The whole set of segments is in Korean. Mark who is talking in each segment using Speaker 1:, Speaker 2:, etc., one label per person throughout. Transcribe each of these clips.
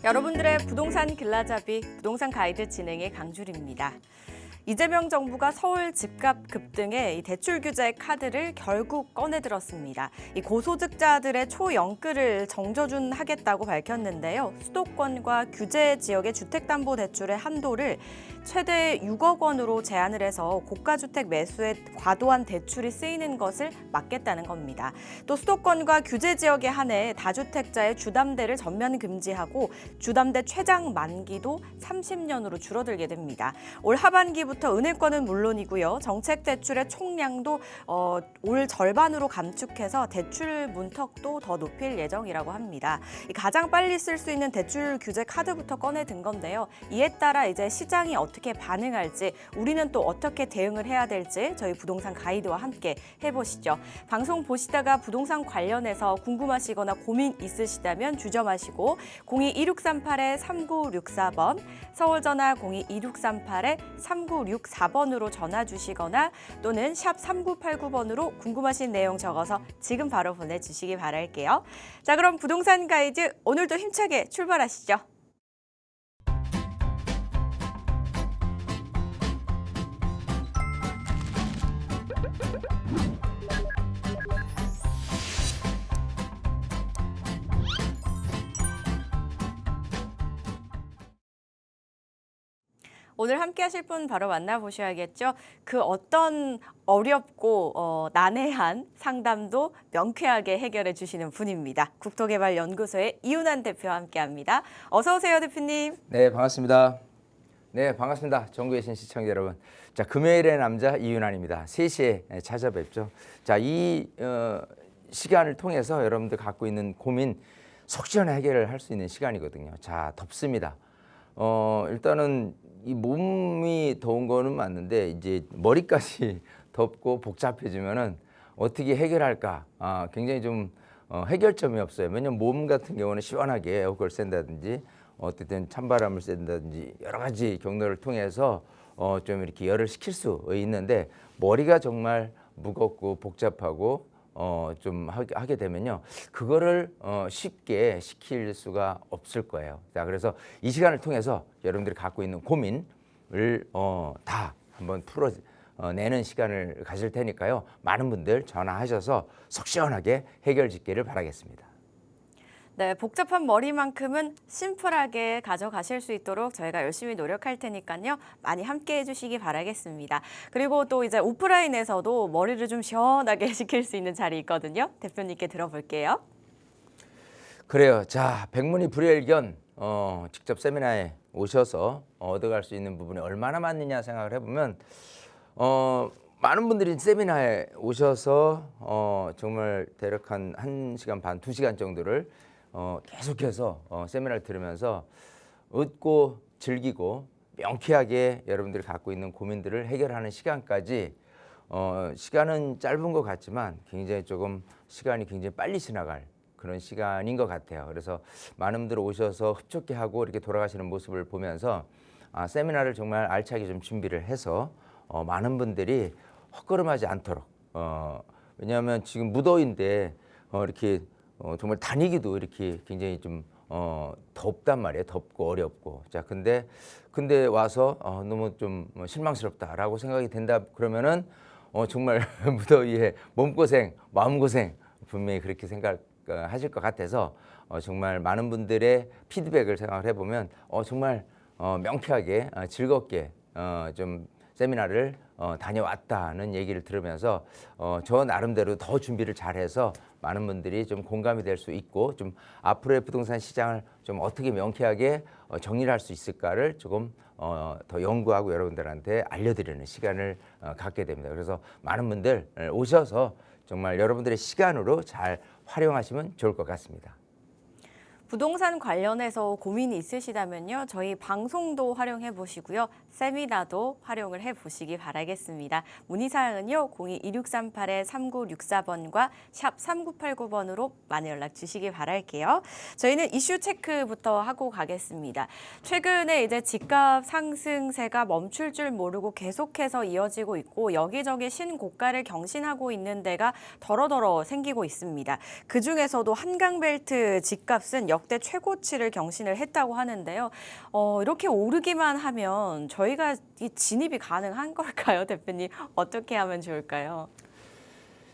Speaker 1: 여러분들의 부동산 길라잡이 부동산 가이드 진행의 강주리입니다. 이재명 정부가 서울 집값 급등에 대출 규제 카드를 결국 꺼내들었습니다. 이 고소득자들의 초연끌을 정저준하겠다고 밝혔는데요. 수도권과 규제 지역의 주택담보대출의 한도를 최대 6억 원으로 제한을 해서 고가주택 매수에 과도한 대출이 쓰이는 것을 막겠다는 겁니다. 또 수도권과 규제 지역에 한해 다주택자의 주담대를 전면 금지하고 주담대 최장 만기도 30년으로 줄어들게 됩니다. 올 하반기부터 은행권은 물론이고요. 정책 대출의 총량도 올 절반으로 감축해서 대출 문턱도 더 높일 예정이라고 합니다. 가장 빨리 쓸 수 있는 대출 규제 카드부터 꺼내든 건데요. 이에 따라 이제 시장이 어떻게 반응할지, 우리는 또 어떻게 대응을 해야 될지 저희 부동산 가이드와 함께 해보시죠. 방송 보시다가 부동산 관련해서 궁금하시거나 고민 있으시다면 주저마시고 02-2638-3964번, 서울전화 02-2638-3964번으로 전화 주시거나 또는 샵 3989번으로 궁금하신 내용 적어서 지금 바로 보내주시기 바랄게요. 자, 그럼 부동산 가이드 오늘도 힘차게 출발하시죠. 오늘 함께 하실 분 바로 만나보셔야겠죠. 그 어떤 어렵고 난해한 상담도 명쾌하게 해결해 주시는 분입니다. 국토개발연구소의 이윤환 대표와 함께합니다. 어서 오세요, 대표님.
Speaker 2: 네, 반갑습니다. 네, 반갑습니다. 전국에 계신 시청자 여러분. 자, 금요일의 남자 이윤환입니다. 3시에 찾아뵙죠. 자, 이 시간을 통해서 여러분들 갖고 있는 고민 속 시원히 해결을 할 수 있는 시간이거든요. 자, 덥습니다. 일단은 이 몸이 더운 거는 맞는데 이제 머리까지 덥고 복잡해지면은 어떻게 해결할까? 굉장히 좀 해결점이 없어요. 왜냐면 몸 같은 경우는 시원하게 에어컨을 쐰다든지 어쨌든 찬바람을 쐰다든지 여러 가지 경로를 통해서 좀 이렇게 열을 식힐 수 있는데 머리가 정말 무겁고 복잡하고 좀 하게 되면요, 그거를 쉽게 식힐 수가 없을 거예요. 자, 그래서 이 시간을 통해서 여러분들이 갖고 있는 고민을 다 한번 풀어내는 시간을 가질 테니까요. 많은 분들 전화하셔서 속 시원하게 해결 짓기를 바라겠습니다.
Speaker 1: 네, 복잡한 머리만큼은 심플하게 가져가실 수 있도록 저희가 열심히 노력할 테니까요. 많이 함께 해주시기 바라겠습니다. 그리고 또 이제 오프라인에서도 머리를 좀 시원하게 식힐 수 있는 자리 있거든요. 대표님께 들어볼게요.
Speaker 2: 그래요. 자, 백문이 불여일견 직접 세미나에 오셔서 얻어갈 수 있는 부분이 얼마나 많느냐 생각을 해보면 많은 분들이 세미나에 오셔서 정말 대략 한 1시간 반, 2시간 정도를 계속해서 세미나를 들으면서 웃고 즐기고 명쾌하게 여러분들이 갖고 있는 고민들을 해결하는 시간까지 시간은 짧은 것 같지만 굉장히 조금 시간이 굉장히 빨리 지나갈 그런 시간인 것 같아요. 그래서 많은 분들 오셔서 흡족해 하고 이렇게 돌아가시는 모습을 보면서 세미나를 정말 알차게 좀 준비를 해서 많은 분들이 헛걸음하지 않도록 왜냐하면 지금 무더위인데 이렇게 정말 다니기도 이렇게 굉장히 좀 덥단 말이에요. 덥고 어렵고. 자, 근데 와서 너무 좀 실망스럽다라고 생각이 된다 그러면은 정말 무더위에 몸고생, 마음고생 분명히 그렇게 생각하실 것 같아서 정말 많은 분들의 피드백을 생각을 해보면 정말 명쾌하게 즐겁게 좀 세미나를 다녀왔다는 얘기를 들으면서 저 나름대로 더 준비를 잘해서 많은 분들이 좀 공감이 될 수 있고 좀 앞으로의 부동산 시장을 좀 어떻게 명쾌하게 정리를 할 수 있을까를 조금 더 연구하고 여러분들한테 알려드리는 시간을 갖게 됩니다. 그래서 많은 분들 오셔서 정말 여러분들의 시간으로 잘 활용하시면 좋을 것 같습니다.
Speaker 1: 부동산 관련해서 고민이 있으시다면요. 저희 방송도 활용해 보시고요. 세미나도 활용을 해 보시기 바라겠습니다. 문의사항은요. 02-2638-3964번과 샵 3989번으로 많이 연락 주시기 바랄게요. 저희는 이슈 체크부터 하고 가겠습니다. 최근에 이제 집값 상승세가 멈출 줄 모르고 계속해서 이어지고 있고 여기저기 신고가를 경신하고 있는 데가 더러더러 생기고 있습니다. 그중에서도 한강벨트 집값은 역대 최고치를 경신을 했다고 하는데요. 이렇게 오르기만 하면 저희가 이 진입이 가능한 걸까요, 대표님? 어떻게 하면 좋을까요?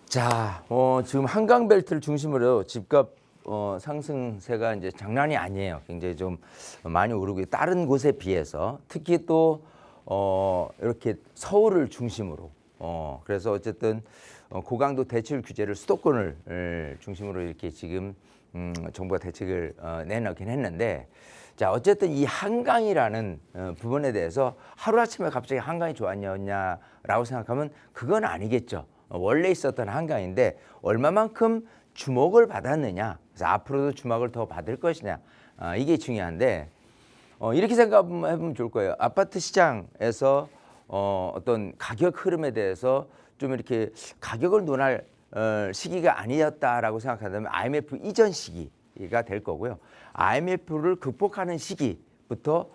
Speaker 2: 자, 지금 한강 벨트를 중심으로 집값 상승세가 이제 장난이 아니에요. 굉장히 좀 많이 오르고 다른 곳에 비해서 특히 또 이렇게 서울을 중심으로 그래서 어쨌든 고강도 대출 규제를 수도권을 중심으로 이렇게 지금 정부가 대책을 내놓긴 했는데 자 어쨌든 이 한강이라는 부분에 대해서 하루아침에 갑자기 한강이 좋았냐라고 생각하면 그건 아니겠죠. 원래 있었던 한강인데 얼마만큼 주목을 받았느냐 그래서 앞으로도 주목을 더 받을 것이냐 이게 중요한데 이렇게 생각해보면 좋을 거예요. 아파트 시장에서 어떤 가격 흐름에 대해서 좀 이렇게 가격을 논할 시기가 아니었다라고 생각한다면 IMF 이전 시기가 될 거고요. IMF를 극복하는 시기부터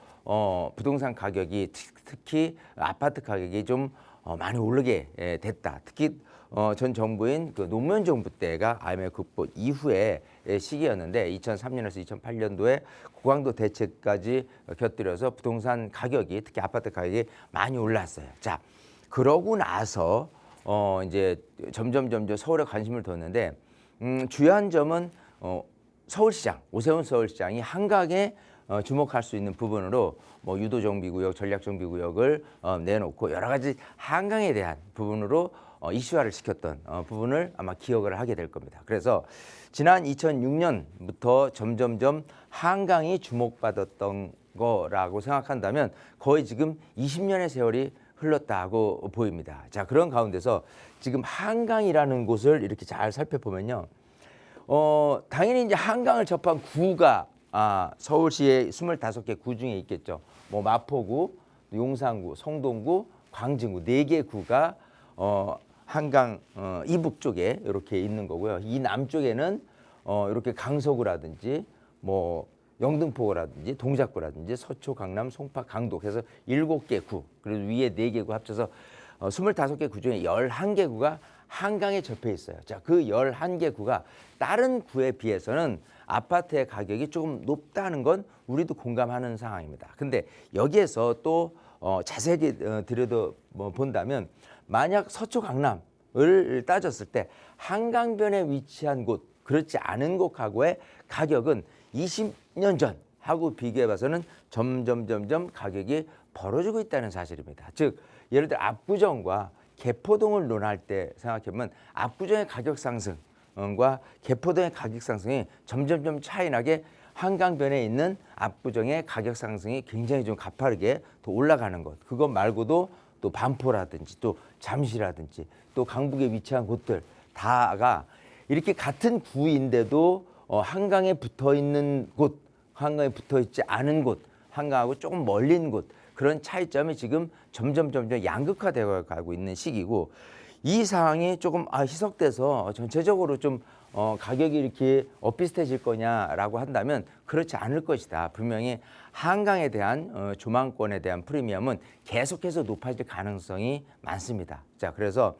Speaker 2: 부동산 가격이 특히 아파트 가격이 좀 많이 오르게 됐다. 특히 전 정부인 그 노무현 정부 때가 IMF 극복 이후의 시기였는데 2003년에서 2008년도에 고강도 대책까지 곁들여서 부동산 가격이 특히 아파트 가격이 많이 올랐어요. 자, 그러고 나서 이제 점점 서울에 관심을 뒀는데 주요한 점은 서울시장 오세훈 서울시장이 한강에 주목할 수 있는 부분으로 뭐 유도정비구역, 전략정비구역을 내놓고 여러 가지 한강에 대한 부분으로 이슈화를 시켰던 부분을 아마 기억을 하게 될 겁니다. 그래서 지난 2006년부터 점점점 한강이 주목받았던 거라고 생각한다면 거의 지금 20년의 세월이 흘렀다고 보입니다. 자, 그런 가운데서 지금 한강이라는 곳을 이렇게 잘 살펴보면요. 당연히 이제 한강을 접한 구가 서울시의 25개 구 중에 있겠죠. 뭐 마포구, 용산구, 성동구, 광진구 4개 구가 한강 이북 쪽에 이렇게 있는 거고요. 이 남쪽에는 이렇게 강서구라든지 뭐 영등포구라든지 동작구라든지 서초, 강남, 송파, 강도 그래서 7개 구 그리고 위에 4개 구 합쳐서 25개 구 중에 11개 구가 한강에 접해 있어요. 자, 그 11개 구가 다른 구에 비해서는 아파트의 가격이 조금 높다는 건 우리도 공감하는 상황입니다. 근데 여기에서 또 자세히 들여다 본다면 만약 서초 강남을 따졌을 때 한강변에 위치한 곳 그렇지 않은 곳하고의 가격은 20년 전하고 비교해 봐서는 점점 가격이 벌어지고 있다는 사실입니다. 즉 예를 들어 압구정과 개포동을 논할 때 생각해보면 압구정의 가격 상승과 개포동의 가격 상승이 점점 차이 나게 한강변에 있는 압구정의 가격 상승이 굉장히 좀 가파르게 더 올라가는 것. 그것 말고도 또 반포라든지 또 잠시라든지 또 강북에 위치한 곳들 다가 이렇게 같은 구인데도 한강에 붙어 있는 곳, 한강에 붙어 있지 않은 곳, 한강하고 조금 멀린 곳 그런 차이점이 지금 점점 양극화되어 가고 있는 시기고 이 상황이 조금 희석돼서 전체적으로 좀 가격이 이렇게 비슷해질 거냐라고 한다면 그렇지 않을 것이다. 분명히 한강에 대한 조망권에 대한 프리미엄은 계속해서 높아질 가능성이 많습니다. 자, 그래서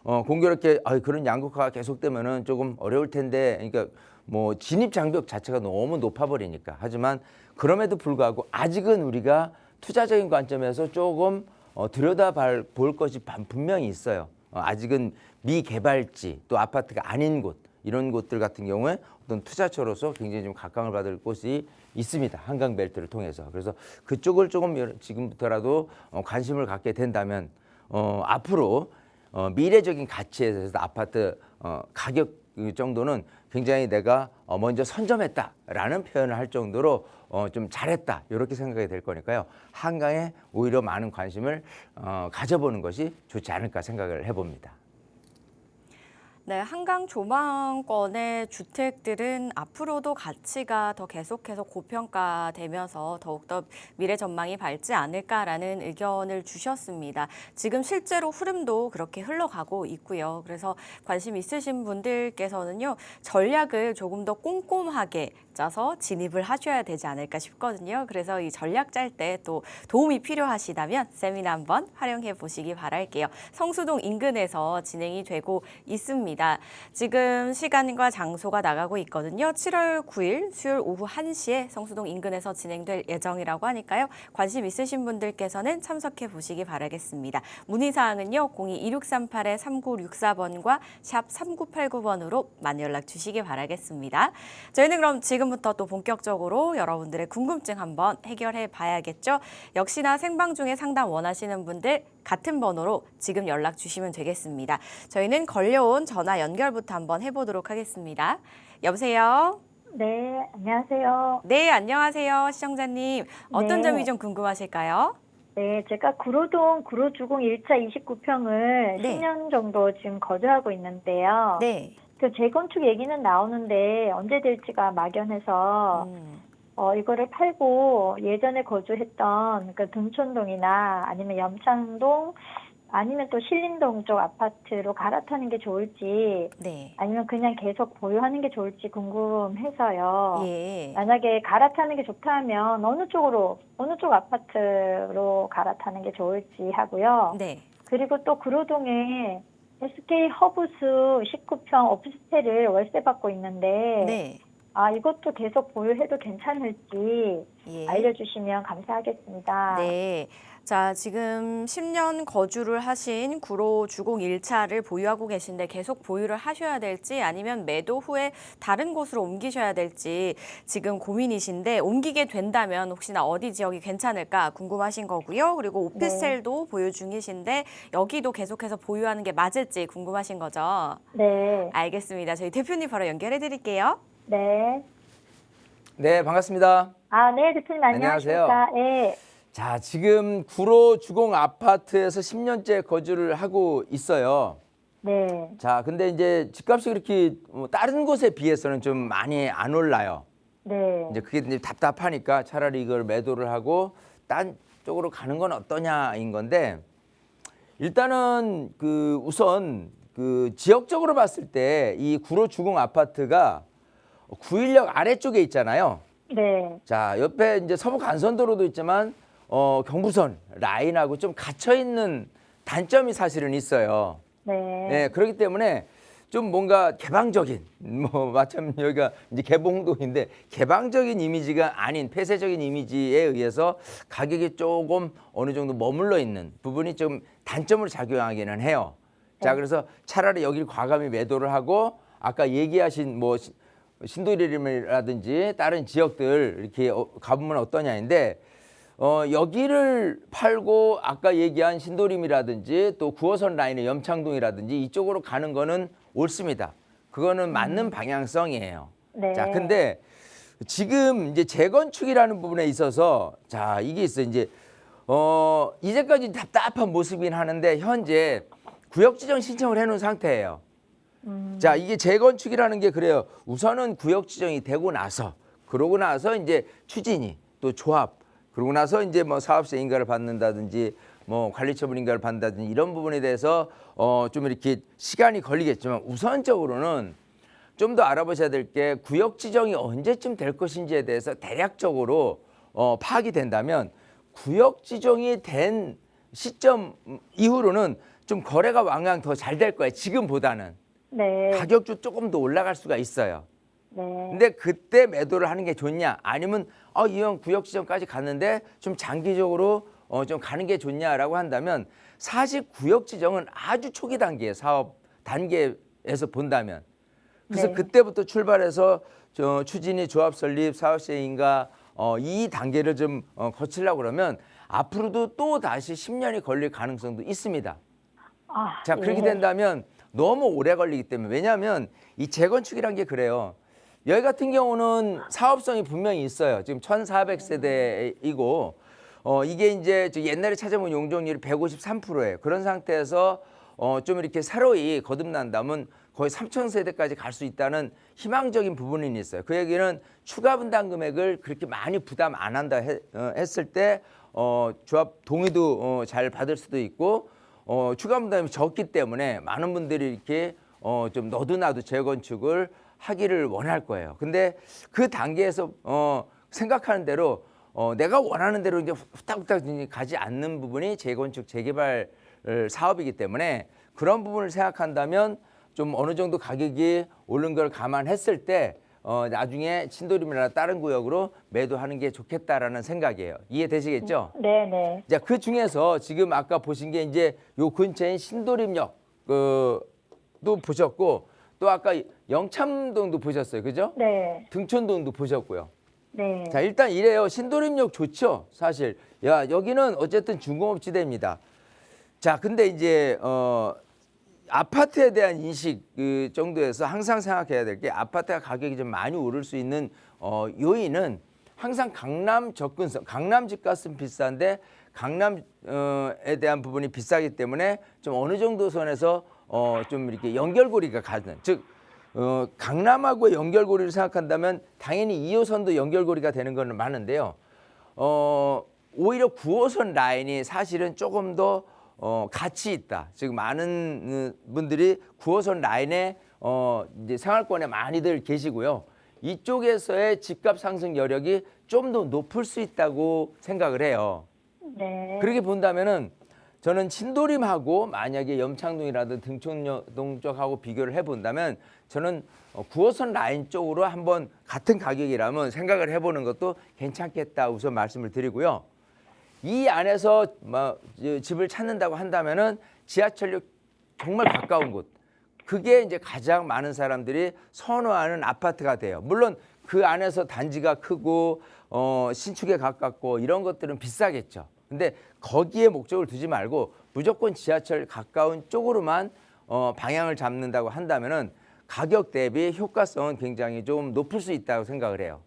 Speaker 2: 공교롭게 그런 양극화가 계속되면은 조금 어려울 텐데, 그러니까 뭐 진입 장벽 자체가 너무 높아버리니까. 하지만 그럼에도 불구하고 아직은 우리가 투자적인 관점에서 조금 들여다볼 것이 분명히 있어요. 아직은 미개발지 또 아파트가 아닌 곳 이런 곳들 같은 경우에 어떤 투자처로서 굉장히 좀 각광을 받을 곳이 있습니다. 한강 벨트를 통해서. 그래서 그쪽을 조금 지금부터라도 관심을 갖게 된다면 앞으로 미래적인 가치에 대해서 아파트 가격 정도는 굉장히 내가 먼저 선점했다라는 표현을 할 정도로 좀 잘했다 이렇게 생각이 될 거니까요. 한강에 오히려 많은 관심을 가져보는 것이 좋지 않을까 생각을 해봅니다.
Speaker 1: 네, 한강 조망권의 주택들은 앞으로도 가치가 더 계속해서 고평가되면서 더욱더 미래 전망이 밝지 않을까라는 의견을 주셨습니다. 지금 실제로 흐름도 그렇게 흘러가고 있고요. 그래서 관심 있으신 분들께서는요, 전략을 조금 더 꼼꼼하게 짜서 진입을 하셔야 되지 않을까 싶거든요. 그래서 이 전략 짤 때 또 도움이 필요하시다면 세미나 한번 활용해 보시기 바랄게요. 성수동 인근에서 진행이 되고 있습니다. 있습니다. 지금 시간과 장소가 나가고 있거든요. 7월 9일 수요일 오후 1시에 성수동 인근에서 진행될 예정이라고 하니까요. 관심 있으신 분들께서는 참석해 보시기 바라겠습니다. 문의사항은요. 02-2638-3964번과 샵 3989번으로 많이 연락 주시기 바라겠습니다. 저희는 그럼 지금부터 또 본격적으로 여러분들의 궁금증 한번 해결해 봐야겠죠. 역시나 생방 중에 상담 원하시는 분들 같은 번호로 지금 연락 주시면 되겠습니다. 저희는 걸려온 전화 연결부터 한번 해보도록 하겠습니다. 여보세요?
Speaker 3: 네, 안녕하세요.
Speaker 1: 네, 안녕하세요. 시청자님. 어떤
Speaker 3: 네.
Speaker 1: 점이 좀 궁금하실까요?
Speaker 3: 네, 제가 구로동 구로주공 1차 29평을
Speaker 1: 네.
Speaker 3: 10년 정도 지금 거주하고 있는데요.
Speaker 1: 네.
Speaker 3: 그 재건축 얘기는 나오는데 언제 될지가 막연해서 이거를 팔고 예전에 거주했던 그 둔촌동이나 아니면 염창동 아니면 또 신림동 쪽 아파트로 갈아타는 게 좋을지
Speaker 1: 네.
Speaker 3: 아니면 그냥 계속 보유하는 게 좋을지 궁금해서요.
Speaker 1: 예.
Speaker 3: 만약에 갈아타는 게 좋다면 어느 쪽 아파트로 갈아타는 게 좋을지 하고요.
Speaker 1: 네.
Speaker 3: 그리고 또 구로동에 SK 허브스 19평 오피스텔을 월세 받고 있는데
Speaker 1: 네.
Speaker 3: 이것도 계속 보유해도 괜찮을지
Speaker 1: 예.
Speaker 3: 알려주시면 감사하겠습니다.
Speaker 1: 네. 자, 지금 10년 거주를 하신 구로 주공 1차를 보유하고 계신데 계속 보유를 하셔야 될지 아니면 매도 후에 다른 곳으로 옮기셔야 될지 지금 고민이신데 옮기게 된다면 혹시나 어디 지역이 괜찮을까 궁금하신 거고요. 그리고 오피스텔도 보유 중이신데 여기도 계속해서 보유하는 게 맞을지 궁금하신 거죠.
Speaker 3: 네.
Speaker 1: 알겠습니다. 저희 대표님 바로 연결해 드릴게요.
Speaker 3: 네.
Speaker 2: 네, 반갑습니다.
Speaker 3: 네, 대표님 안녕하십니까? 네.
Speaker 2: 자, 지금 구로 주공 아파트에서 10년째 거주를 하고 있어요.
Speaker 3: 네.
Speaker 2: 자, 근데 이제 집값이 그렇게 다른 곳에 비해서는 좀 많이 안 올라요.
Speaker 3: 네.
Speaker 2: 이제 그게 이제 답답하니까 차라리 이걸 매도를 하고 딴 쪽으로 가는 건 어떠냐인 건데, 일단은 그 우선 그 지역적으로 봤을 때 이 구로 주공 아파트가 구일역 아래쪽에 있잖아요.
Speaker 3: 네.
Speaker 2: 자, 옆에 이제 서부 간선도로도 있지만 경부선 라인하고 좀 갇혀 있는 단점이 사실은 있어요.
Speaker 3: 네.
Speaker 2: 네, 그렇기 때문에 좀 뭔가 개방적인 마침 여기가 이제 개봉동인데 개방적인 이미지가 아닌 폐쇄적인 이미지에 의해서 가격이 조금 어느 정도 머물러 있는 부분이 좀 단점으로 작용하기는 해요. 자, 그래서 차라리 여기를 과감히 매도를 하고 아까 얘기하신 뭐 신도림이라든지 다른 지역들 이렇게 가보면 어떠냐인데 여기를 팔고 아까 얘기한 신도림이라든지 또 9호선 라인의 염창동이라든지 이쪽으로 가는 거는 옳습니다. 그거는 맞는 방향성이에요.
Speaker 3: 네.
Speaker 2: 자, 근데 지금 이제 재건축이라는 부분에 있어서 자, 이게 있어요. 이제 이제까지 답답한 모습이긴 하는데 현재 구역지정 신청을 해놓은 상태예요. 자, 이게 재건축이라는 게 그래요. 우선은 구역 지정이 되고 나서 그러고 나서 이제 추진이 또 조합 그러고 나서 이제 뭐 사업세 인가를 받는다든지 뭐 관리처분 인가를 받는다든지 이런 부분에 대해서 좀 이렇게 시간이 걸리겠지만 우선적으로는 좀 더 알아보셔야 될 게 구역 지정이 언제쯤 될 것인지에 대해서 대략적으로 파악이 된다면 구역 지정이 된 시점 이후로는 좀 거래가 왕왕 더 잘 될 거예요. 지금보다는.
Speaker 3: 네.
Speaker 2: 가격도 조금 더 올라갈 수가 있어요.
Speaker 3: 네.
Speaker 2: 근데 그때 매도를 하는 게 좋냐 아니면 이형 구역 지정까지 갔는데 좀 장기적으로 좀 가는 게 좋냐라고 한다면 사실 구역 지정은 아주 초기 단계 사업 단계에서 본다면 그래서
Speaker 3: 네.
Speaker 2: 그때부터 출발해서 추진이 조합 설립 사업세 인가 이 단계를 좀 거치려고 그러면 앞으로도 또 다시 10년이 걸릴 가능성도 있습니다. 자, 그렇게
Speaker 3: 예.
Speaker 2: 된다면 너무 오래 걸리기 때문에 왜냐하면 이 재건축이란 게 그래요. 여기 같은 경우는 사업성이 분명히 있어요. 지금 1,400세대이고 이게 이제 옛날에 찾아본 용적률이 153%예요. 그런 상태에서 좀 이렇게 새로이 거듭난다면 거의 3,000세대까지 갈 수 있다는 희망적인 부분이 있어요. 그 얘기는 추가 분담 금액을 그렇게 많이 부담 안 한다 했을 때 조합 동의도 잘 받을 수도 있고 추가 분담이 적기 때문에 많은 분들이 이렇게 좀 너도나도 재건축을 하기를 원할 거예요. 근데 그 단계에서 생각하는 대로 내가 원하는 대로 이제 후딱후딱 가지 않는 부분이 재건축 재개발 사업이기 때문에 그런 부분을 생각한다면 좀 어느 정도 가격이 오른 걸 감안했을 때 나중에 신도림이나 다른 구역으로 매도하는 게 좋겠다라는 생각이에요. 이해되시겠죠?
Speaker 3: 네네.
Speaker 2: 자, 그 중에서 지금 아까 보신 게 이제 요 근처인 신도림역 도 보셨고 또 아까 영참동도 보셨어요. 그죠?
Speaker 3: 네.
Speaker 2: 등촌동도 보셨고요.
Speaker 3: 네.
Speaker 2: 자, 일단 이래요. 신도림역 좋죠. 사실. 야, 여기는 어쨌든 중공업지대입니다. 자, 근데 이제 아파트에 대한 인식 그 정도에서 항상 생각해야 될 게 아파트가 가격이 좀 많이 오를 수 있는 요인은 항상 강남 접근성, 강남 집값은 비싼데 강남에 대한 부분이 비싸기 때문에 좀 어느 정도 선에서 좀 이렇게 연결고리가 가는, 즉 강남하고의 연결고리를 생각한다면 당연히 2호선도 연결고리가 되는 건 많은데요. 오히려 9호선 라인이 사실은 조금 더 가치 있다. 즉 많은 분들이 9호선 라인에 이제 생활권에 많이들 계시고요. 이쪽에서의 집값 상승 여력이 좀 더 높을 수 있다고 생각을 해요.
Speaker 3: 네.
Speaker 2: 그렇게 본다면은 저는 신도림하고 만약에 염창동이라든 등촌동 쪽하고 비교를 해본다면 저는 9호선 라인 쪽으로 한번 같은 가격이라면 생각을 해보는 것도 괜찮겠다 우선 말씀을 드리고요. 이 안에서 집을 찾는다고 한다면은 지하철역 정말 가까운 곳, 그게 이제 가장 많은 사람들이 선호하는 아파트가 돼요. 물론 그 안에서 단지가 크고 신축에 가깝고 이런 것들은 비싸겠죠. 근데 거기에 목적을 두지 말고 무조건 지하철 가까운 쪽으로만 방향을 잡는다고 한다면은 가격 대비 효과성은 굉장히 좀 높을 수 있다고 생각을 해요.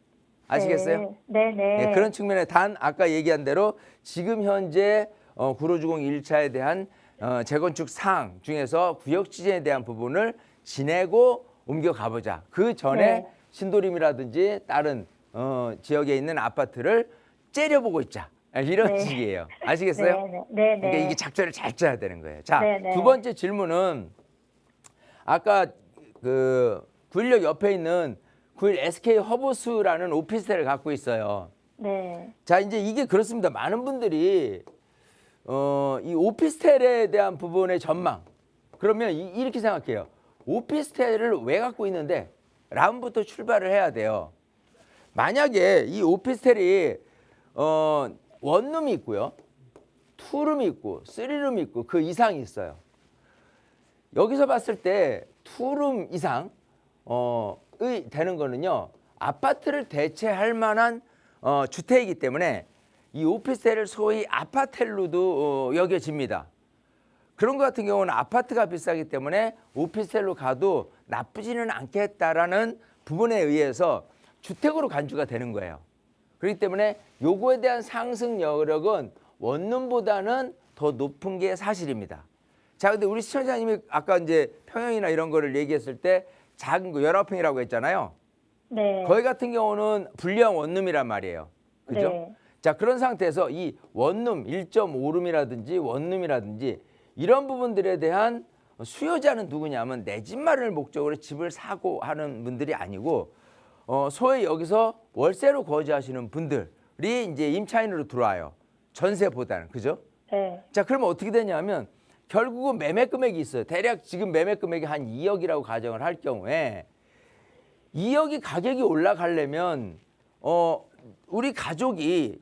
Speaker 2: 아시겠어요?
Speaker 3: 네.
Speaker 2: 네, 그런 측면에 단 아까 얘기한 대로 지금 현재 구로주공 1차에 대한 재건축 사항 중에서 구역 지정에 대한 부분을 지내고 옮겨 가보자. 그 전에
Speaker 3: 네.
Speaker 2: 신도림이라든지 다른 지역에 있는 아파트를 째려보고 있자. 이런
Speaker 3: 네.
Speaker 2: 식이에요. 아시겠어요?
Speaker 3: 네.
Speaker 2: 그러니까 이게 작전을 잘 짜야 되는 거예요. 자,
Speaker 3: 네.
Speaker 2: 두 번째 질문은 아까 그 916 옆에 있는 9일 SK 허브스라는 오피스텔을 갖고 있어요.
Speaker 3: 네.
Speaker 2: 자, 이제 이게 그렇습니다. 많은 분들이 이 오피스텔에 대한 부분의 전망, 그러면 이렇게 생각해요. 오피스텔을 왜 갖고 있는데? 라운부터 출발을 해야 돼요. 만약에 이 오피스텔이 원룸이 있고요, 투룸이 있고, 쓰리룸이 있고 그 이상이 있어요. 여기서 봤을 때 투룸 이상 되는 거는요, 아파트를 대체할 만한 주택이기 때문에 이 오피스텔을 소위 아파텔로도 여겨집니다. 그런 것 같은 경우는 아파트가 비싸기 때문에 오피스텔로 가도 나쁘지는 않겠다라는 부분에 의해서 주택으로 간주가 되는 거예요. 그렇기 때문에 요거에 대한 상승 여력은 원룸보다는 더 높은 게 사실입니다. 자, 근데 우리 시청자님이 아까 이제 평형이나 이런 거를 얘기했을 때 작은 거 19평이라고 했잖아요.
Speaker 3: 네.
Speaker 2: 거기 같은 경우는 분리형 원룸이란 말이에요. 그죠?
Speaker 3: 네.
Speaker 2: 자, 그런 상태에서 이 원룸 1.5룸이라든지 원룸이라든지 이런 부분들에 대한 수요자는 누구냐면 내 집 마련을 목적으로 집을 사고 하는 분들이 아니고 소위 여기서 월세로 거주하시는 분들이 이제 임차인으로 들어와요. 전세보다는. 그죠?
Speaker 3: 네.
Speaker 2: 자, 그러면 어떻게 되냐면 결국은 매매 금액이 있어요. 대략 지금 매매 금액이 한 2억이라고 가정을 할 경우에 2억이 가격이 올라가려면 우리 가족이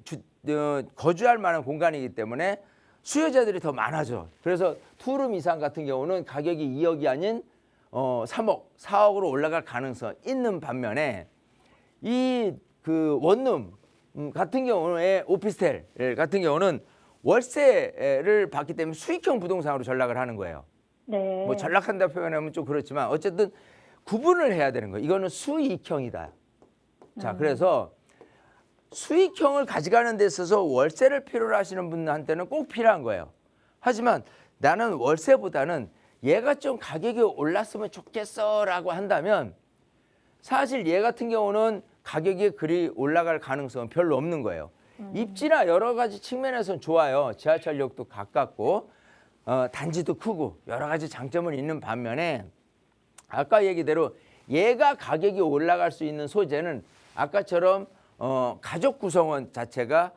Speaker 2: 거주할 만한 공간이기 때문에 수요자들이 더 많아져. 그래서 투룸 이상 같은 경우는 가격이 2억이 아닌 3억, 4억으로 올라갈 가능성 있는 반면에 이 그 원룸 같은 경우에 오피스텔 같은 경우는 월세를 받기 때문에 수익형 부동산으로 전락을 하는 거예요.
Speaker 3: 네.
Speaker 2: 뭐 전락한다 표현하면 좀 그렇지만 어쨌든 구분을 해야 되는 거예요. 이거는 수익형이다. 자, 그래서 수익형을 가져가는 데 있어서 월세를 필요로 하시는 분한테는 꼭 필요한 거예요. 하지만 나는 월세보다는 얘가 좀 가격이 올랐으면 좋겠어라고 한다면 사실 얘 같은 경우는 가격이 그리 올라갈 가능성은 별로 없는 거예요. 입지나 여러 가지 측면에서는 좋아요. 지하철역도 가깝고 단지도 크고 여러 가지 장점은 있는 반면에 아까 얘기대로 얘가 가격이 올라갈 수 있는 소재는 아까처럼 가족 구성원 자체가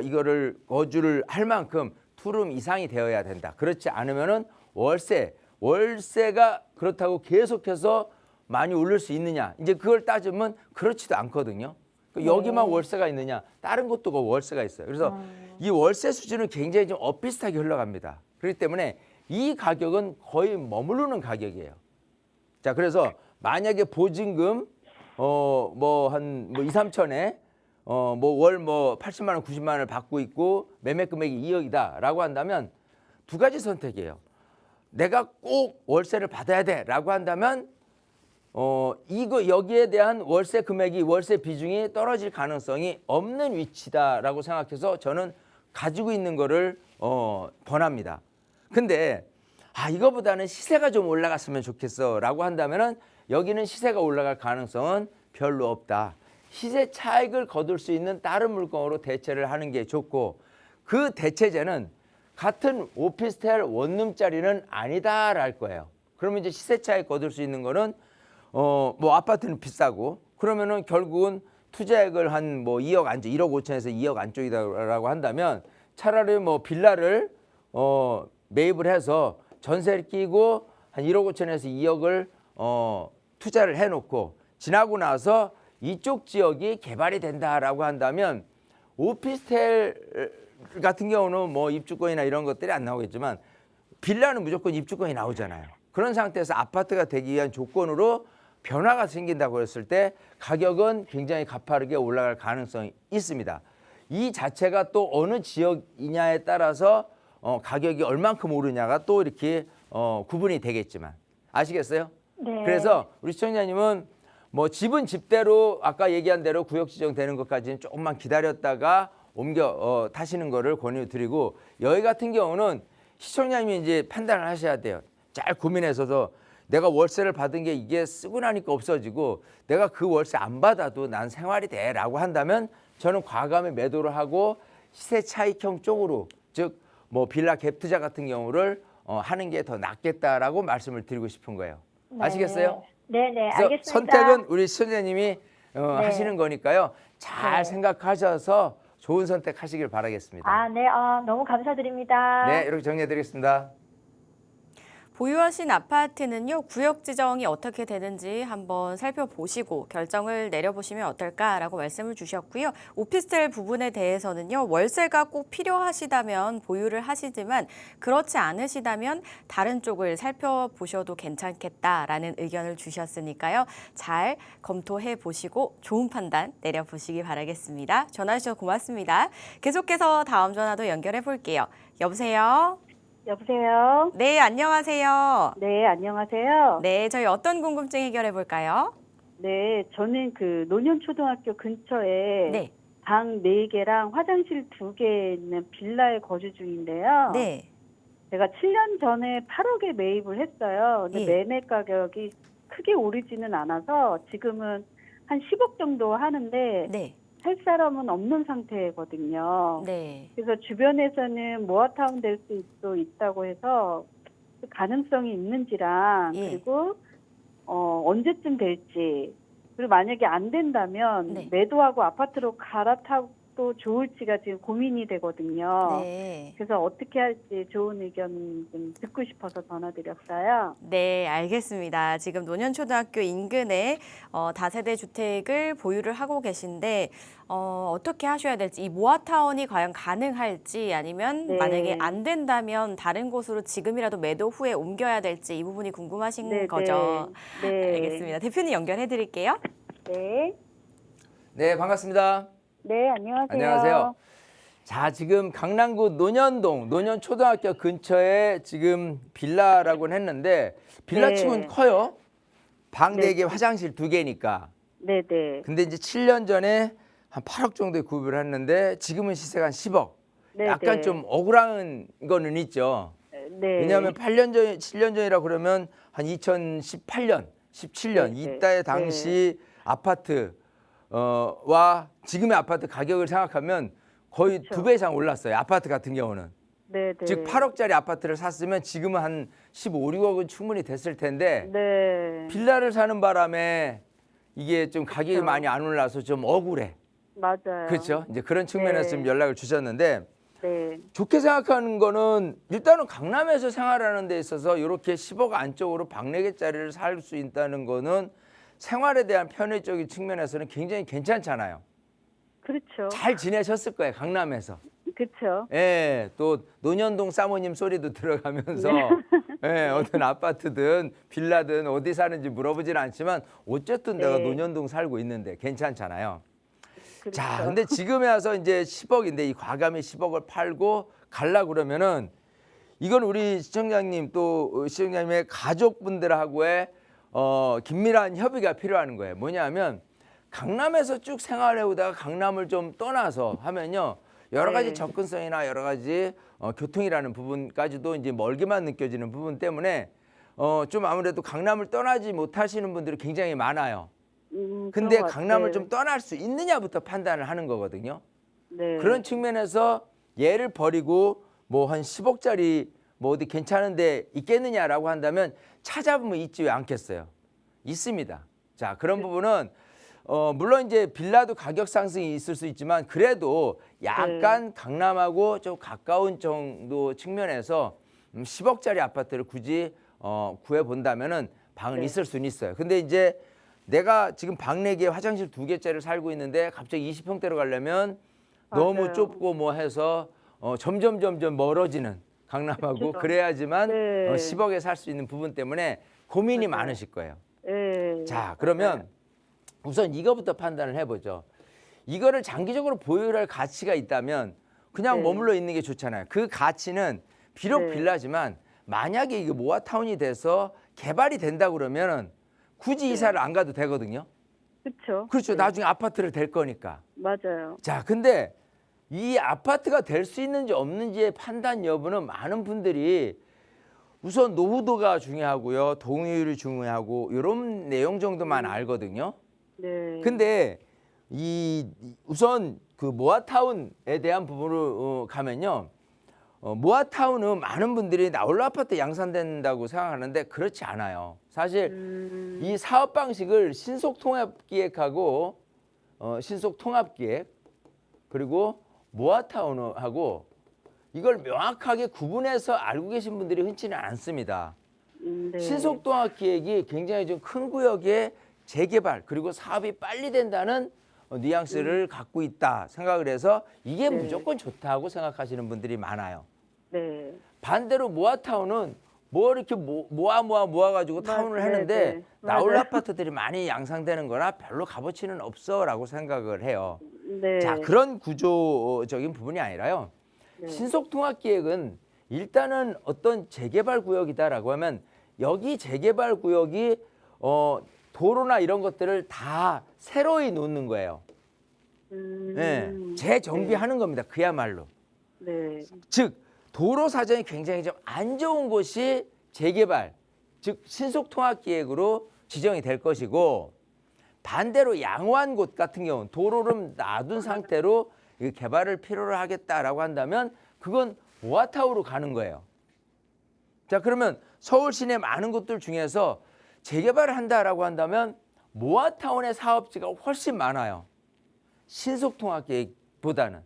Speaker 2: 이거를 거주를 할 만큼 투룸 이상이 되어야 된다. 그렇지 않으면은 월세 월세가 그렇다고 계속해서 많이 오를 수 있느냐? 이제 그걸 따지면 그렇지도 않거든요. 여기만 월세가 있느냐? 다른 곳도 월세가 있어요. 그래서 이 월세 수준은 굉장히 좀 엇비슷하게 흘러갑니다. 그렇기 때문에 이 가격은 거의 머무르는 가격이에요. 자, 그래서 만약에 보증금 한 2, 3천에 월 80만 원, 90만 원을 받고 있고 매매 금액이 2억이다라고 한다면 두 가지 선택이에요. 내가 꼭 월세를 받아야 돼라고 한다면 여기에 대한 월세 금액이 월세 비중이 떨어질 가능성이 없는 위치다라고 생각해서 저는 가지고 있는 거를 권합니다. 근데 이거보다는 시세가 좀 올라갔으면 좋겠어라고 한다면은 여기는 시세가 올라갈 가능성은 별로 없다. 시세 차익을 거둘 수 있는 다른 물건으로 대체를 하는 게 좋고 그 대체제는 같은 오피스텔 원룸짜리는 아니다랄 거예요. 그러면 이제 시세 차익 거둘 수 있는 거는 아파트는 비싸고 그러면은 결국은 투자액을 한 2억 안쪽, 1억 5천에서 2억 안쪽이다라고 한다면 차라리 빌라를 매입을 해서 전세를 끼고 한 1억 5천에서 2억을 투자를 해놓고 지나고 나서 이쪽 지역이 개발이 된다라고 한다면 오피스텔 같은 경우는 입주권이나 이런 것들이 안 나오겠지만 빌라는 무조건 입주권이 나오잖아요. 그런 상태에서 아파트가 되기 위한 조건으로 변화가 생긴다고 했을 때 가격은 굉장히 가파르게 올라갈 가능성이 있습니다. 이 자체가 또 어느 지역이냐에 따라서 가격이 얼만큼 오르냐가 또 이렇게 구분이 되겠지만 아시겠어요?
Speaker 3: 네.
Speaker 2: 그래서 우리 시청자님은 집은 집대로 아까 얘기한 대로 구역 지정되는 것까지는 조금만 기다렸다가 옮겨 타시는 거를 권유드리고 여기 같은 경우는 시청자님이 이제 판단을 하셔야 돼요. 잘 고민해서도 내가 월세를 받은 게 이게 쓰고 나니까 없어지고 내가 그 월세 안 받아도 난 생활이 돼라고 한다면 저는 과감히 매도를 하고 시세 차익형 쪽으로 즉 빌라 갭 투자 같은 경우를 하는 게 더 낫겠다라고 말씀을 드리고 싶은 거예요.
Speaker 3: 네.
Speaker 2: 아시겠어요?
Speaker 3: 네네,
Speaker 2: 그래서
Speaker 3: 알겠습니다.
Speaker 2: 선택은 우리 시청자님이 하시는 거니까요. 잘
Speaker 3: 네.
Speaker 2: 생각하셔서 좋은 선택하시길 바라겠습니다.
Speaker 3: 네, 너무 감사드립니다.
Speaker 2: 네, 이렇게 정리해드리겠습니다.
Speaker 1: 보유하신 아파트는요, 구역 지정이 어떻게 되는지 한번 살펴보시고 결정을 내려보시면 어떨까라고 말씀을 주셨고요. 오피스텔 부분에 대해서는요, 월세가 꼭 필요하시다면 보유를 하시지만 그렇지 않으시다면 다른 쪽을 살펴보셔도 괜찮겠다라는 의견을 주셨으니까요. 잘 검토해 보시고 좋은 판단 내려보시기 바라겠습니다. 전화 주셔서 고맙습니다. 계속해서 다음 전화도 연결해 볼게요. 여보세요?
Speaker 4: 여보세요?
Speaker 1: 네, 안녕하세요.
Speaker 4: 네, 안녕하세요.
Speaker 1: 네, 저희 어떤 궁금증 해결해 볼까요?
Speaker 4: 네, 저는 그 노년초등학교 근처에
Speaker 1: 네.
Speaker 4: 방 4개랑 화장실 2개 있는 빌라에 거주 중인데요.
Speaker 1: 네.
Speaker 4: 제가 7년 전에 8억에 매입을 했어요. 근데
Speaker 1: 예.
Speaker 4: 매매 가격이 크게 오르지는 않아서 지금은 한 10억 정도 하는데
Speaker 1: 네.
Speaker 4: 살 사람은 없는 상태거든요.
Speaker 1: 네.
Speaker 4: 그래서 주변에서는 모아타운 될 수도 있다고 해서 그 가능성이 있는지랑
Speaker 1: 예.
Speaker 4: 그리고 언제쯤 될지 그리고 만약에 안 된다면
Speaker 1: 네.
Speaker 4: 매도하고 아파트로 갈아타도 좋을지가 지금 고민이 되거든요.
Speaker 1: 네.
Speaker 4: 그래서 어떻게 할지 좋은 의견 좀 듣고 싶어서 전화드렸어요.
Speaker 1: 네, 알겠습니다. 지금 노년초등학교 인근에 다세대 주택을 보유를 하고 계신데 어떻게 하셔야 될지, 이 모아타운이 과연 가능할지 아니면
Speaker 4: 네.
Speaker 1: 만약에 안 된다면 다른 곳으로 지금이라도 매도 후에 옮겨야 될지 이 부분이 궁금하신
Speaker 4: 네,
Speaker 1: 거죠?
Speaker 4: 네.
Speaker 1: 알겠습니다. 대표님 연결해 드릴게요.
Speaker 4: 네.
Speaker 2: 네, 반갑습니다.
Speaker 4: 네, 안녕하세요.
Speaker 2: 안녕하세요. 자, 지금 강남구 논현동 논현초등학교 근처에 지금 빌라라고는 했는데 빌라
Speaker 4: 네.
Speaker 2: 치고는 커요. 방
Speaker 4: 네.
Speaker 2: 4개, 화장실 2개니까.
Speaker 4: 네, 네.
Speaker 2: 근데 이제 7년 전에 한 8억 정도에 구입을 했는데 지금은 시세가 한 10억.
Speaker 4: 네,
Speaker 2: 약간
Speaker 4: 네.
Speaker 2: 좀 억울한 거는 있죠.
Speaker 4: 네.
Speaker 2: 왜냐하면 8년 전, 7년 전이라 그러면 한 2018년, 17년
Speaker 4: 네, 네.
Speaker 2: 이때 당시 아파트 와 지금의 아파트 가격을 생각하면 거의
Speaker 4: 그렇죠.
Speaker 2: 2배 이상 올랐어요. 아파트 같은 경우는.
Speaker 4: 네, 네.
Speaker 2: 즉 8억짜리 아파트를 샀으면 지금은 한 15, 16억은 충분히 됐을 텐데
Speaker 4: 네.
Speaker 2: 빌라를 사는 바람에 이게 좀 가격이
Speaker 4: 그렇죠.
Speaker 2: 많이 안 올라서 좀 억울해.
Speaker 4: 맞아요.
Speaker 2: 그렇죠. 이제 그런 측면에서
Speaker 4: 네.
Speaker 2: 좀 연락을 주셨는데
Speaker 4: 네.
Speaker 2: 좋게 생각하는 거는 일단은 강남에서 생활하는 데 있어서 이렇게 10억 안쪽으로 박내개짜리를 살 수 있다는 거는 생활에 대한 편의적인 측면에서는 굉장히 괜찮잖아요.
Speaker 4: 그렇죠.
Speaker 2: 잘 지내셨을 거예요, 강남에서.
Speaker 4: 그렇죠.
Speaker 2: 예, 또 논현동 사모님 소리도 들어가면서 예, 어떤 아파트든 빌라든 어디 사는지 물어보진 않지만 어쨌든 내가
Speaker 4: 네.
Speaker 2: 논현동 살고 있는데 괜찮잖아요.
Speaker 4: 그렇죠.
Speaker 2: 자, 근데 지금에 와서 이제 10억인데 이 과감히 10억을 팔고 갈라 그러면은 이건 우리 시청자님 또 시청자님의 가족분들하고의 긴밀한 협의가 필요한 거예요. 뭐냐면 강남에서 쭉 생활해 오다가 강남을 좀 떠나서 하면요. 여러 가지
Speaker 4: 네.
Speaker 2: 접근성이나 여러 가지 교통이라는 부분까지도 이제 멀게만 느껴지는 부분 때문에 좀 아무래도 강남을 떠나지 못하시는 분들이 굉장히 많아요. 근데
Speaker 4: 그런 것
Speaker 2: 강남을
Speaker 4: 같아요.
Speaker 2: 좀 떠날 수 있느냐부터 판단을 하는 거거든요.
Speaker 4: 네.
Speaker 2: 그런 측면에서 얘를 버리고 뭐 한 10억짜리 뭐 어디 괜찮은 데 있겠느냐라고 한다면 찾아보면 있지 왜 않겠어요? 있습니다. 자, 그런 부분은 물론 이제 빌라도 가격 상승이 있을 수 있지만 그래도 약간 강남하고 좀 가까운 정도 측면에서 10억짜리 아파트를 굳이 구해 본다면은 방은
Speaker 4: 네.
Speaker 2: 있을 수는 있어요. 근데 이제 내가 지금 방 4개 화장실 2개짜리를 살고 있는데 갑자기 20평대로 가려면 너무
Speaker 4: 맞아요.
Speaker 2: 좁고 뭐 해서 점점 멀어지는 강남하고
Speaker 4: 그렇죠.
Speaker 2: 그래야지만
Speaker 4: 네.
Speaker 2: 10억에 살 수 있는 부분 때문에 고민이
Speaker 4: 맞아요.
Speaker 2: 많으실 거예요.
Speaker 4: 네.
Speaker 2: 자, 그러면 우선 이거부터 판단을 해보죠. 이거를 장기적으로 보유할 가치가 있다면 그냥
Speaker 4: 네.
Speaker 2: 머물러 있는 게 좋잖아요. 그 가치는 비록
Speaker 4: 네.
Speaker 2: 빌라지만 만약에 이게 모아타운이 돼서 개발이 된다 그러면 굳이 이사를 안 가도 되거든요.
Speaker 4: 그렇죠.
Speaker 2: 그렇죠.
Speaker 4: 네.
Speaker 2: 나중에 아파트를 될 거니까.
Speaker 4: 맞아요.
Speaker 2: 자, 근데 이 아파트가 될 수 있는지 없는지의 판단 여부는 많은 분들이 우선 노후도가 중요하고요. 동의율이 중요하고 이런 내용 정도만 알거든요.
Speaker 4: 네.
Speaker 2: 근데 우선 그 모아타운에 대한 부분으로 가면요. 모아타운은 많은 분들이 나홀로 아파트 양산된다고 생각하는데 그렇지 않아요. 사실 이 사업 방식을 신속통합기획하고 신속통합기획 그리고 모아타운하고 이걸 명확하게 구분해서 알고 계신 분들이 흔치는 않습니다.
Speaker 4: 네.
Speaker 2: 신속통합기획이 굉장히 좀 큰 구역의 재개발 그리고 사업이 빨리 된다는 뉘앙스를 갖고 있다 생각을 해서 이게
Speaker 4: 네.
Speaker 2: 무조건 좋다고 생각하시는 분들이 많아요.
Speaker 4: 네.
Speaker 2: 반대로 모아타운은 뭐 이렇게 모아가지고 타운을
Speaker 4: 네,
Speaker 2: 하는데
Speaker 4: 네.
Speaker 2: 나홀로
Speaker 4: 맞아요.
Speaker 2: 아파트들이 많이 양상되는 거라 별로 값어치는 없어라고 생각을 해요.
Speaker 4: 네.
Speaker 2: 자, 그런 구조적인 부분이 아니라요.
Speaker 4: 네.
Speaker 2: 신속통합기획은 일단은 어떤 재개발 구역이다라고 하면 여기 재개발 구역이 도로나 이런 것들을 다 새로이 놓는 거예요. 네, 재정비하는 겁니다. 그야말로.
Speaker 4: 네.
Speaker 2: 즉 도로 사정이 굉장히 좀 안 좋은 곳이 재개발, 즉 신속통합기획으로 지정이 될 것이고 반대로 양호한 곳 같은 경우는 도로를 놔둔 상태로 이 개발을 필요로 하겠다라고 한다면 그건 모아타운으로 가는 거예요. 자, 그러면 서울 시내 많은 곳들 중에서 재개발을 한다라고 한다면 모아타운의 사업지가 훨씬 많아요. 신속통합계획보다는.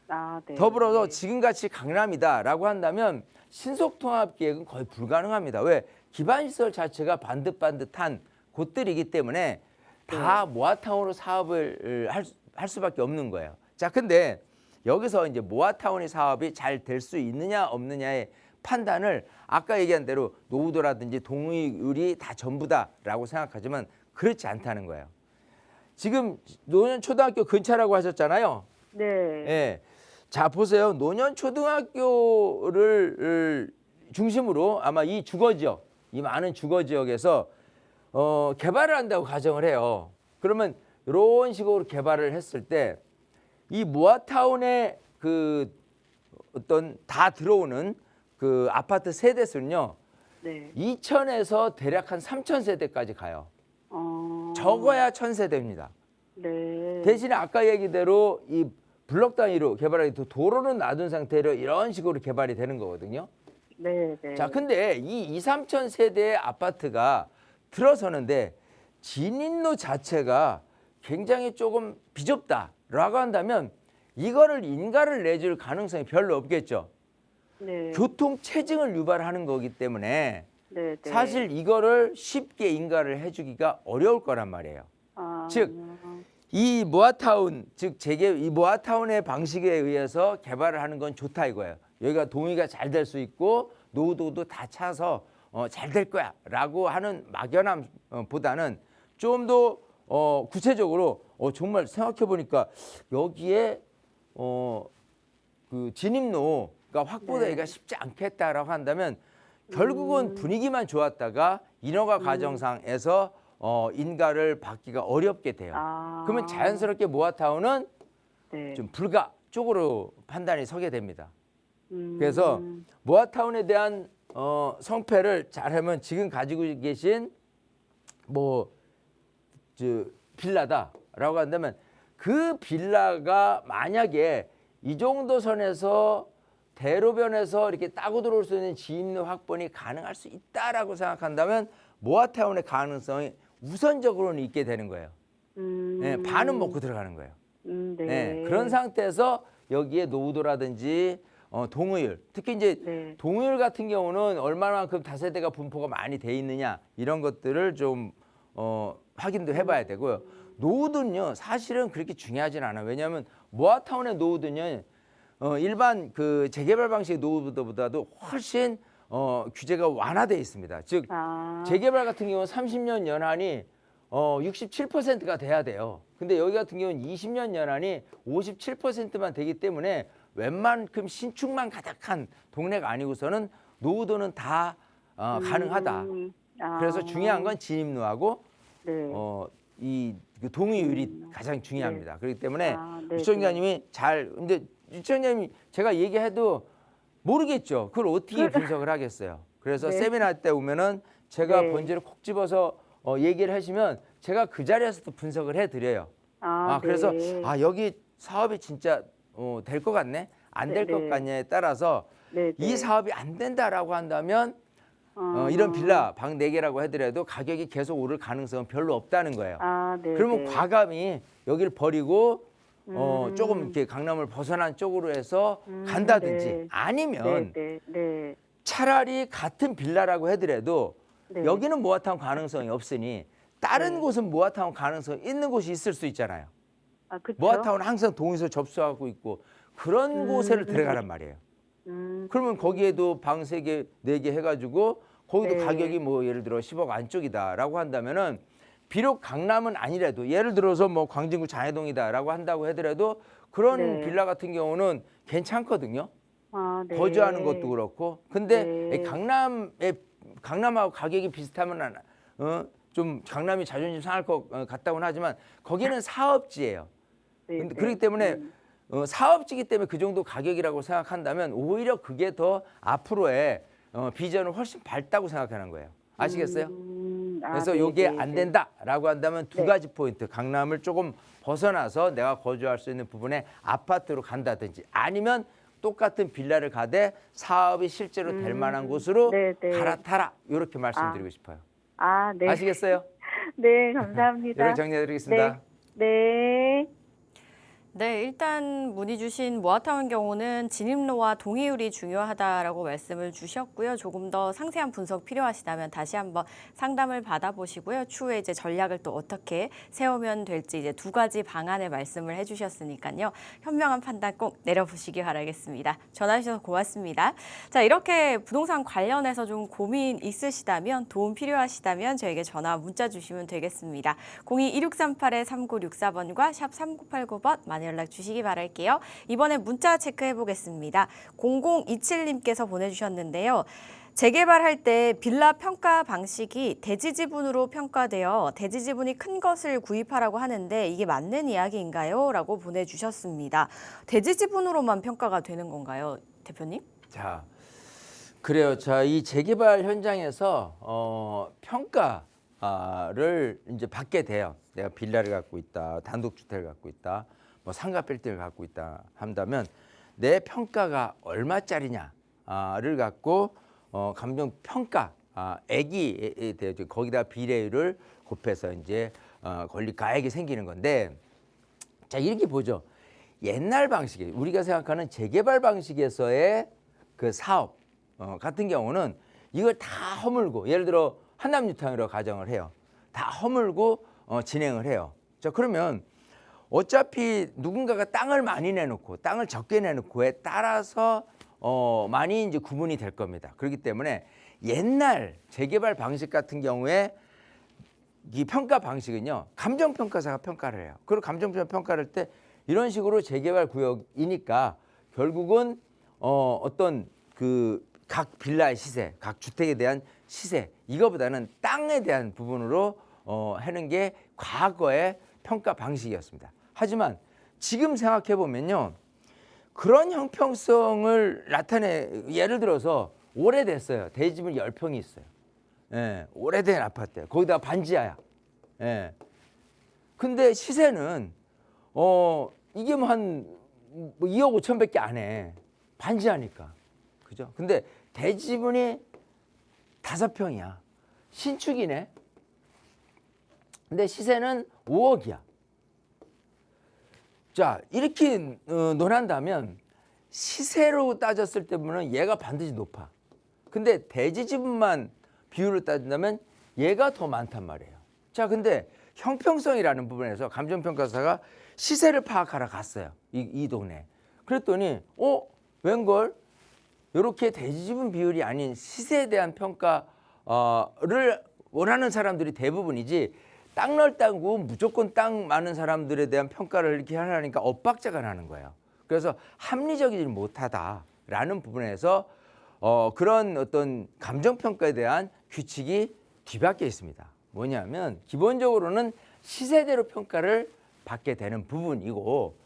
Speaker 4: 아, 네.
Speaker 2: 더불어서
Speaker 4: 네.
Speaker 2: 지금같이 강남이다라고 한다면 신속통합계획은 거의 불가능합니다. 왜? 기반시설 자체가 반듯반듯한 곳들이기 때문에 다 모아타운으로 사업을 할 수밖에 없는 거예요. 자, 근데 여기서 이제 모아타운의 사업이 잘 될 수 있느냐 없느냐의 판단을 아까 얘기한 대로 노후도라든지 동의율이 다 전부다라고 생각하지만 그렇지 않다는 거예요. 지금 노년초등학교 근처라고 하셨잖아요.
Speaker 4: 네.
Speaker 2: 예. 자, 보세요. 노년초등학교를 중심으로 아마 이 주거지역, 이 많은 주거지역에서 개발을 한다고 가정을 해요. 그러면 이런 식으로 개발을 했을 때 이 모아타운의 그 어떤 다 들어오는 그 아파트 세대수는요.
Speaker 4: 네.
Speaker 2: 2,000에서 대략 한 3,000세대까지 가요. 적어야 1,000세대입니다.
Speaker 4: 네.
Speaker 2: 대신에 아까 얘기대로 이 블록 단위로 개발하기 또 도로는 놔둔 상태로 이런 식으로 개발이 되는 거거든요.
Speaker 4: 네. 네.
Speaker 2: 자, 근데 이 3천 세대의 아파트가 들어서는데 진입로 자체가 굉장히 조금 비좁다라고 한다면 이거를 인가를 내줄 가능성이 별로 없겠죠.
Speaker 4: 네.
Speaker 2: 교통 체증을 유발하는 거기 때문에
Speaker 4: 네, 네.
Speaker 2: 사실 이거를 쉽게 인가를 해주기가 어려울 거란 말이에요.
Speaker 4: 아,
Speaker 2: 즉, 이 모아타운, 즉 이 모아타운의 방식에 의해서 개발을 하는 건 좋다 이거예요. 여기가 동의가 잘 될 수 있고 노후도도 다 차서 잘 될 거야라고 하는 막연함보다는 좀 더 구체적으로 정말 생각해 보니까 여기에 그 진입로가 확보되기가 쉽지 않겠다라고 한다면 결국은 분위기만 좋았다가 인허가 과정상에서 인가를 받기가 어렵게 돼요.
Speaker 4: 아.
Speaker 2: 그러면 자연스럽게 모아타운은
Speaker 4: 네.
Speaker 2: 좀 불가 쪽으로 판단이 서게 됩니다. 그래서 모아타운에 대한 성패를 잘하면 지금 가지고 계신 빌라다라고 한다면 그 빌라가 만약에 이 정도 선에서 대로변에서 이렇게 따고 들어올 수 있는 진입로 확보는 가능할 수 있다라고 생각한다면 모아타운의 가능성이 우선적으로는 있게 되는 거예요. 네, 반은 먹고 들어가는 거예요.
Speaker 4: 네.
Speaker 2: 네, 그런 상태에서 여기에 노후도라든지 동의율, 특히 이제
Speaker 4: 네.
Speaker 2: 동의율 같은 경우는 얼마만큼 다세대가 분포가 많이 돼 있느냐 이런 것들을 좀 확인도 해봐야 되고요. 노후도는요 사실은 그렇게 중요하진 않아요. 왜냐하면 모아타운의 노후도는 일반 그 재개발 방식의 노후도보다도 훨씬 규제가 완화되어 있습니다. 즉 재개발 같은 경우는 30년 연한이 67%가 돼야 돼요. 근데 여기 같은 경우는 20년 연한이 57%만 되기 때문에 웬만큼 신축만 가득한 동네가 아니고서는 노후도는 다 가능하다. 그래서 중요한 건 진입로하고
Speaker 4: 네.
Speaker 2: 그 동의율이 가장 중요합니다. 그렇기 때문에
Speaker 4: 네,
Speaker 2: 시청자님이 근데 시청자님이 제가 얘기해도 모르겠죠. 그걸 어떻게 분석을 하겠어요. 그래서
Speaker 4: 네.
Speaker 2: 세미나 때 오면은 제가
Speaker 4: 네.
Speaker 2: 번지를 콕 집어서 얘기를 하시면 제가 그 자리에서도 분석을 해드려요. 그래서
Speaker 4: 네.
Speaker 2: 여기 사업이 진짜 될 것 같네, 안 될 것
Speaker 4: 네.
Speaker 2: 같냐에 따라서
Speaker 4: 네, 네.
Speaker 2: 이 사업이 안 된다라고 한다면 이런 빌라 방 4개라고 하더라도 가격이 계속 오를 가능성은 별로 없다는 거예요.
Speaker 4: 네.
Speaker 2: 그러면
Speaker 4: 네.
Speaker 2: 과감히 여기를 버리고 조금 이렇게 강남을 벗어난 쪽으로 해서 간다든지
Speaker 4: 네.
Speaker 2: 아니면
Speaker 4: 네. 네.
Speaker 2: 차라리 같은 빌라라고 하더라도
Speaker 4: 네.
Speaker 2: 여기는 모아타운 가능성이 없으니 다른
Speaker 4: 네.
Speaker 2: 곳은 모아타운 가능성이 있는 곳이 있을 수 있잖아요.
Speaker 4: 그렇죠.
Speaker 2: 모아타운은 항상 동의서 접수하고 있고 그런 곳에를 들어가란 말이에요. 그러면 거기에도 방 3개, 4개 해가지고 거기도
Speaker 4: 네.
Speaker 2: 가격이 예를 들어 10억 안쪽이다라고 한다면은 비록 강남은 아니라도 예를 들어서 광진구 장해동이다라고 한다고 하더라도 그런
Speaker 4: 네.
Speaker 2: 빌라 같은 경우는 괜찮거든요.
Speaker 4: 네.
Speaker 2: 거주하는 것도 그렇고. 근데
Speaker 4: 네.
Speaker 2: 강남하고 가격이 비슷하면 좀 강남이 자존심 상할 것 같다고는 하지만 거기는 사업지예요.
Speaker 4: 네.
Speaker 2: 근데 그렇기 때문에 사업지기 때문에 그 정도 가격이라고 생각한다면 오히려 그게 더 앞으로의 비전을 훨씬 밝다고 생각하는 거예요. 아시겠어요? 그래서 이게 안 된다라고 한다면 두 가지 포인트. 강남을 조금 벗어나서 내가 거주할 수 있는 부분에 아파트로 간다든지 아니면 똑같은 빌라를 가되 사업이 실제로 될 만한 곳으로 갈아타라. 이렇게 말씀드리고 싶어요.
Speaker 4: 네.
Speaker 2: 아시겠어요?
Speaker 4: 네, 감사합니다.
Speaker 2: 이렇게 정리해드리겠습니다.
Speaker 4: 네.
Speaker 1: 네, 일단 문의 주신 모아타운 경우는 진입로와 동의율이 중요하다라고 말씀을 주셨고요. 조금 더 상세한 분석 필요하시다면 다시 한번 상담을 받아보시고요. 추후에 이제 전략을 또 어떻게 세우면 될지 이제 2가지 방안을 말씀을 해주셨으니까요. 현명한 판단 꼭 내려보시기 바라겠습니다. 전화 주셔서 고맙습니다. 자, 이렇게 부동산 관련해서 좀 고민 있으시다면 도움 필요하시다면 저에게 전화 문자 주시면 되겠습니다. 02-2638-3964번과 샵 3989번 많이 연락 주시기 바랄게요. 이번에 문자 체크해 보겠습니다. 0027님께서 보내주셨는데요. 재개발할 때 빌라 평가 방식이 대지지분으로 평가되어 대지지분이 큰 것을 구입하라고 하는데 이게 맞는 이야기인가요? 라고 보내주셨습니다. 대지지분으로만 평가가 되는 건가요, 대표님?
Speaker 2: 자, 그래요. 자, 이 재개발 현장에서 평가를 이제 받게 돼요. 내가 빌라를 갖고 있다, 단독주택을 갖고 있다, 상가 빌딩을 갖고 있다 한다면 내 평가가 얼마짜리냐를 갖고 감정 평가액이 되죠. 거기다 비례율을 곱해서 이제 권리가액이 생기는 건데, 자 이렇게 보죠. 옛날 방식이 우리가 생각하는 재개발 방식에서의 그 사업 같은 경우는 이걸 다 허물고 예를 들어 한남뉴타운이라고 가정을 해요. 다 허물고 진행을 해요. 자 그러면 어차피 누군가가 땅을 많이 내놓고 땅을 적게 내놓고에 따라서 많이 이제 구분이 될 겁니다. 그렇기 때문에 옛날 재개발 방식 같은 경우에 이 평가 방식은요 감정평가사가 평가를 해요. 그리고 감정평가를 할 때 이런 식으로 재개발 구역이니까 결국은 어떤 그 각 빌라의 시세, 각 주택에 대한 시세 이거보다는 땅에 대한 부분으로 하는 게 과거의 평가 방식이었습니다. 하지만 지금 생각해 보면요 그런 형평성을 예를 들어서 오래됐어요. 대지분 10평이 있어요. 예, 오래된 아파트예요. 거기다가 반지하야. 예. 근데 시세는 이게 뭐 한 2억 5천밖에 안 해. 반지하니까. 그죠? 근데 대지분이 5평이야. 신축이네. 근데 시세는 5억이야. 자, 이렇게 논한다면 시세로 따졌을 때는 얘가 반드시 높아. 근데 대지지분만 비율을 따진다면 얘가 더 많단 말이에요. 자, 근데 형평성이라는 부분에서 감정평가사가 시세를 파악하러 갔어요. 이 동네. 그랬더니 웬걸 이렇게 대지분 비율이 아닌 시세에 대한 평가를 원하는 사람들이 대부분이지 땅 넓다고 무조건 땅 많은 사람들에 대한 평가를 이렇게 하려니까 엇박자가 나는 거예요. 그래서 합리적이지 못하다라는 부분에서 그런 어떤 감정평가에 대한 규칙이 뒤바뀌어 있습니다. 뭐냐면 기본적으로는 시세대로 평가를 받게 되는 부분이고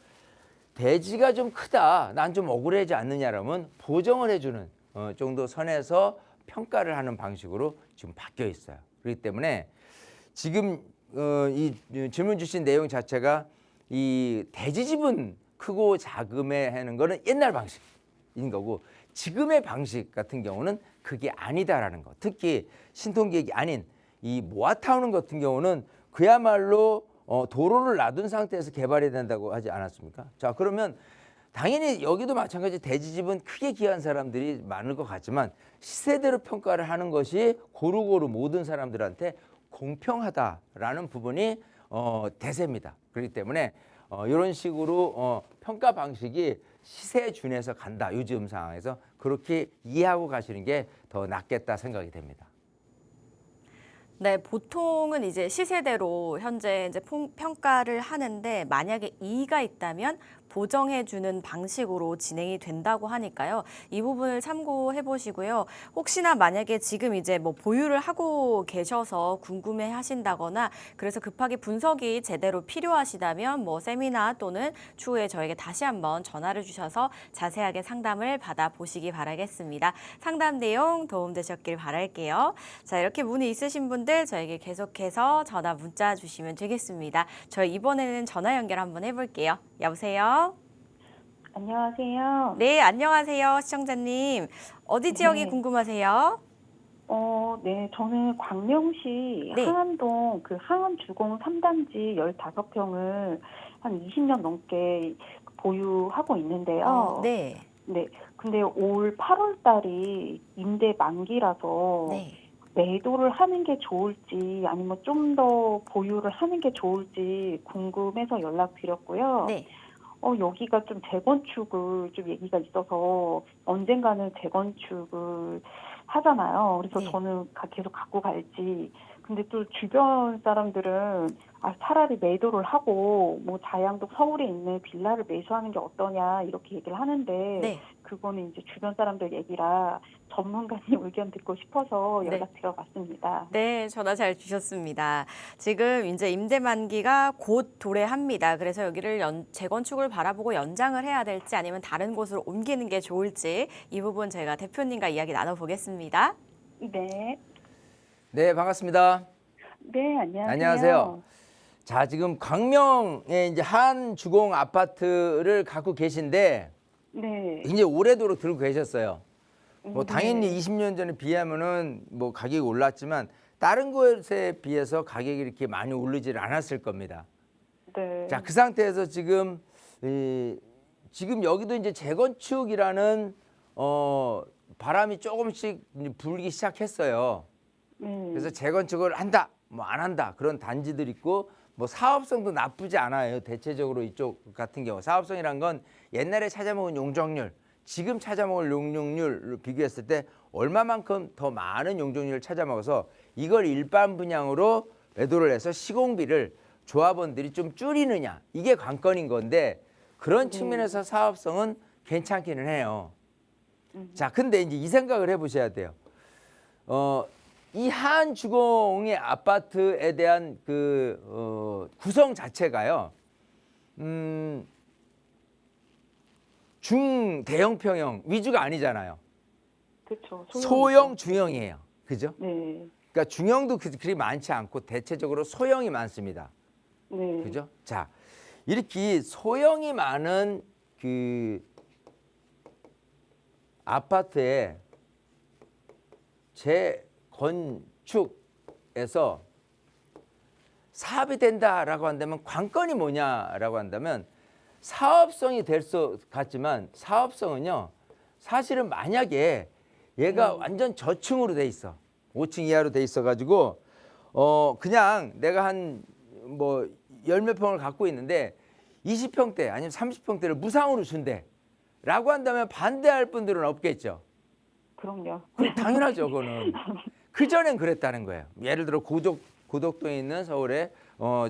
Speaker 2: 대지가 좀 크다, 난 좀 억울하지 않느냐라면 보정을 해주는 정도 선에서 평가를 하는 방식으로 지금 바뀌어 있어요. 그렇기 때문에 지금 이 질문 주신 내용 자체가 이 대지지분 크고 작음에 하는 거는 옛날 방식인 거고 지금의 방식 같은 경우는 그게 아니다라는 거. 특히 신통기획이 아닌 이 모아타운 같은 경우는 그야말로 도로를 놔둔 상태에서 개발이 된다고 하지 않았습니까? 자 그러면 당연히 여기도 마찬가지 대지집은 크게 기여한 사람들이 많을 것 같지만 시세대로 평가를 하는 것이 고루고루 모든 사람들한테 공평하다라는 부분이 대세입니다. 그렇기 때문에 이런 식으로 평가 방식이 시세에 준해서 간다. 요즘 상황에서 그렇게 이해하고 가시는 게 더 낫겠다 생각이 됩니다.
Speaker 1: 네, 보통은 이제 시세대로 현재 이제 평가를 하는데 만약에 이의가 있다면 보정해주는 방식으로 진행이 된다고 하니까요. 이 부분을 참고해 보시고요. 혹시나 만약에 지금 이제 뭐 보유를 하고 계셔서 궁금해 하신다거나 그래서 급하게 분석이 제대로 필요하시다면 뭐 세미나 또는 추후에 저에게 다시 한번 전화를 주셔서 자세하게 상담을 받아보시기 바라겠습니다. 상담 내용 도움되셨길 바랄게요. 자, 이렇게 문의 있으신 분들 저에게 계속해서 전화 문자 주시면 되겠습니다. 저희 이번에는 전화 연결 한번 해볼게요. 여보세요?
Speaker 3: 안녕하세요.
Speaker 1: 네, 안녕하세요. 시청자님. 어디 지역이
Speaker 3: 네.
Speaker 1: 궁금하세요?
Speaker 3: 네, 저는 광명시
Speaker 1: 네.
Speaker 3: 항암동 그 항암주공 3단지 15평을 한 20년 넘게 보유하고 있는데요.
Speaker 1: 네.
Speaker 3: 네. 근데 올 8월 달이 임대 만기라서
Speaker 1: 네.
Speaker 3: 매도를 하는 게 좋을지 아니면 좀 더 보유를 하는 게 좋을지 궁금해서 연락드렸고요.
Speaker 1: 네.
Speaker 3: 여기가 좀 재건축을 좀 얘기가 있어서 언젠가는 재건축을 하잖아요. 그래서
Speaker 1: 네.
Speaker 3: 저는 계속 갖고 갈지. 근데 또 주변 사람들은 차라리 매도를 하고 뭐 자양동 서울에 있는 빌라를 매수하는 게 어떠냐 이렇게 얘기를 하는데
Speaker 1: 네.
Speaker 3: 그거는 이제 주변 사람들 얘기라 전문가님 의견 듣고 싶어서
Speaker 1: 네.
Speaker 3: 연락드려봤습니다.
Speaker 1: 네, 전화 잘 주셨습니다. 지금 이제 임대 만기가 곧 도래합니다. 그래서 여기를 재건축을 바라보고 연장을 해야 될지 아니면 다른 곳으로 옮기는 게 좋을지 이 부분 제가 대표님과 이야기 나눠보겠습니다.
Speaker 3: 네.
Speaker 2: 네, 반갑습니다.
Speaker 3: 네, 안녕하세요.
Speaker 2: 안녕하세요. 자, 지금 광명에 이제 한 주공 아파트를 갖고 계신데
Speaker 3: 네.
Speaker 2: 굉장히 오래도록 들고 계셨어요. 뭐
Speaker 3: 네.
Speaker 2: 당연히 20년 전에 비하면은 뭐 가격이 올랐지만 다른 곳에 비해서 가격이 이렇게 많이 오르지는 않았을 겁니다.
Speaker 3: 네.
Speaker 2: 자, 그 상태에서 지금 지금 여기도 이제 재건축이라는 바람이 조금씩 불기 시작했어요. 그래서 재건축을 한다, 뭐 안 한다 그런 단지들 있고 뭐 사업성도 나쁘지 않아요. 대체적으로 이쪽 같은 경우 사업성이란 건 옛날에 찾아먹은 용적률, 지금 찾아먹을 용적률을 비교했을 때 얼마만큼 더 많은 용적률을 찾아먹어서 이걸 일반 분양으로 매도를 해서 시공비를 조합원들이 좀 줄이느냐 이게 관건인 건데 그런 측면에서 사업성은 괜찮기는 해요. 자, 근데 이제 이 생각을 해보셔야 돼요. 이 한 주공의 아파트에 대한 그 구성 자체가요. 중대형 평형 위주가 아니잖아요.
Speaker 4: 그렇죠.
Speaker 2: 소형 중형이에요. 그죠?
Speaker 4: 네.
Speaker 2: 그러니까 중형도 그리 많지 않고 대체적으로 소형이 많습니다.
Speaker 4: 네.
Speaker 2: 그죠? 자, 이렇게 소형이 많은 그 아파트에 재건축에서 사업이 된다라고 한다면 관건이 뭐냐라고 한다면 사업성이 될 수 같지만 사업성은요 사실은 만약에 얘가 완전 저층으로 돼 있어 5층 이하로 돼 있어 가지고 그냥 내가 한 뭐 열 몇 평을 갖고 있는데 20평대 아니면 30평대를 무상으로 준대라고 한다면 반대할 분들은 없겠죠.
Speaker 4: 그럼요.
Speaker 2: 당연하죠, 그거는. 그전엔 그랬다는 거예요. 예를 들어 고덕동에 있는 서울의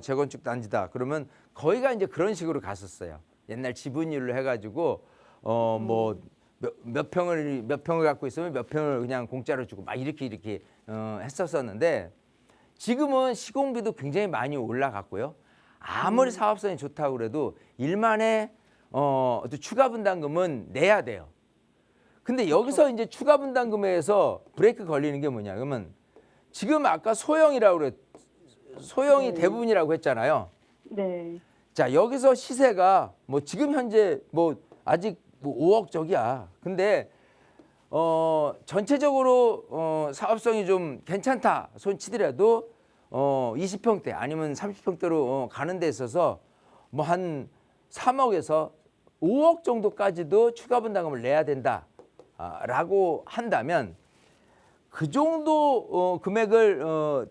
Speaker 2: 재건축 단지다. 그러면 거기가 이제 그런 식으로 갔었어요. 옛날 지분율로 해가지고 뭐 몇 평을 갖고 있으면 몇 평을 그냥 공짜로 주고 막 이렇게 했었었는데 지금은 시공비도 굉장히 많이 올라갔고요. 아무리 사업성이 좋다고 그래도 일만의 또 추가 분담금은 내야 돼요. 근데 여기서 이제 추가 분담금에서 브레이크 걸리는 게 뭐냐? 그러면 지금 아까 소형이라고 그래 소형이 대부분이라고 했잖아요.
Speaker 4: 네.
Speaker 2: 자, 여기서 시세가 뭐 지금 현재 뭐 아직 뭐 5억 쪽이야. 근데 전체적으로 사업성이 좀 괜찮다 손치더라도 20평대 아니면 30평대로 가는 데 있어서 뭐 한 3억에서 5억 정도까지도 추가 분담금을 내야 된다라고 한다면 그 정도 금액을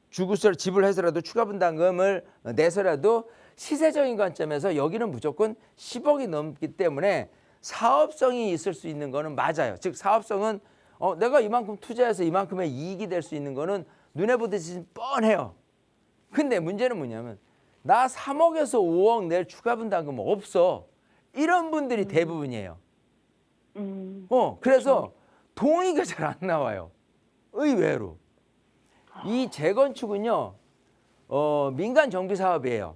Speaker 2: 주고서 지불해서라도 추가 분담금을 내서라도 시세적인 관점에서 여기는 무조건 10억이 넘기 때문에 사업성이 있을 수 있는 거는 맞아요. 즉 사업성은 내가 이만큼 투자해서 이만큼의 이익이 될 수 있는 거는 눈에 보듯이 뻔해요. 근데 문제는 뭐냐면 나 3억에서 5억 낼 추가 분담금 없어. 이런 분들이 대부분이에요. 그래서 동의가 잘 안 나와요. 의외로. 이 재건축은요, 민간 정비 사업이에요.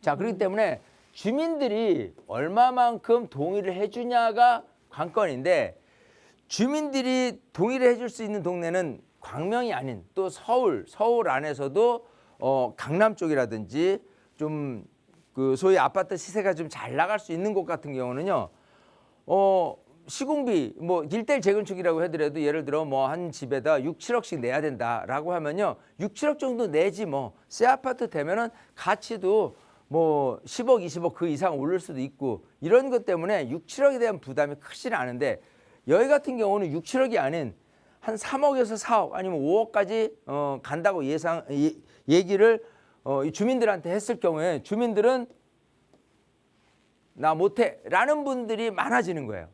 Speaker 2: 자, 그렇기 때문에 주민들이 얼마만큼 동의를 해주냐가 관건인데 주민들이 동의를 해줄 수 있는 동네는 광명이 아닌 또 서울 안에서도 강남 쪽이라든지 좀 그 소위 아파트 시세가 좀 잘 나갈 수 있는 곳 같은 경우는요, 시공비 뭐 1대1 재건축이라고 하더라도 예를 들어 뭐 한 집에다 6, 7억씩 내야 된다라고 하면요 6, 7억 정도 내지 뭐 새 아파트 되면은 가치도 뭐 10억, 20억 그 이상 오를 수도 있고 이런 것 때문에 6, 7억에 대한 부담이 크지는 않은데 여기 같은 경우는 6, 7억이 아닌 한 3억에서 4억 아니면 5억까지 간다고 얘기를 주민들한테 했을 경우에 주민들은 나 못해 라는 분들이 많아지는 거예요.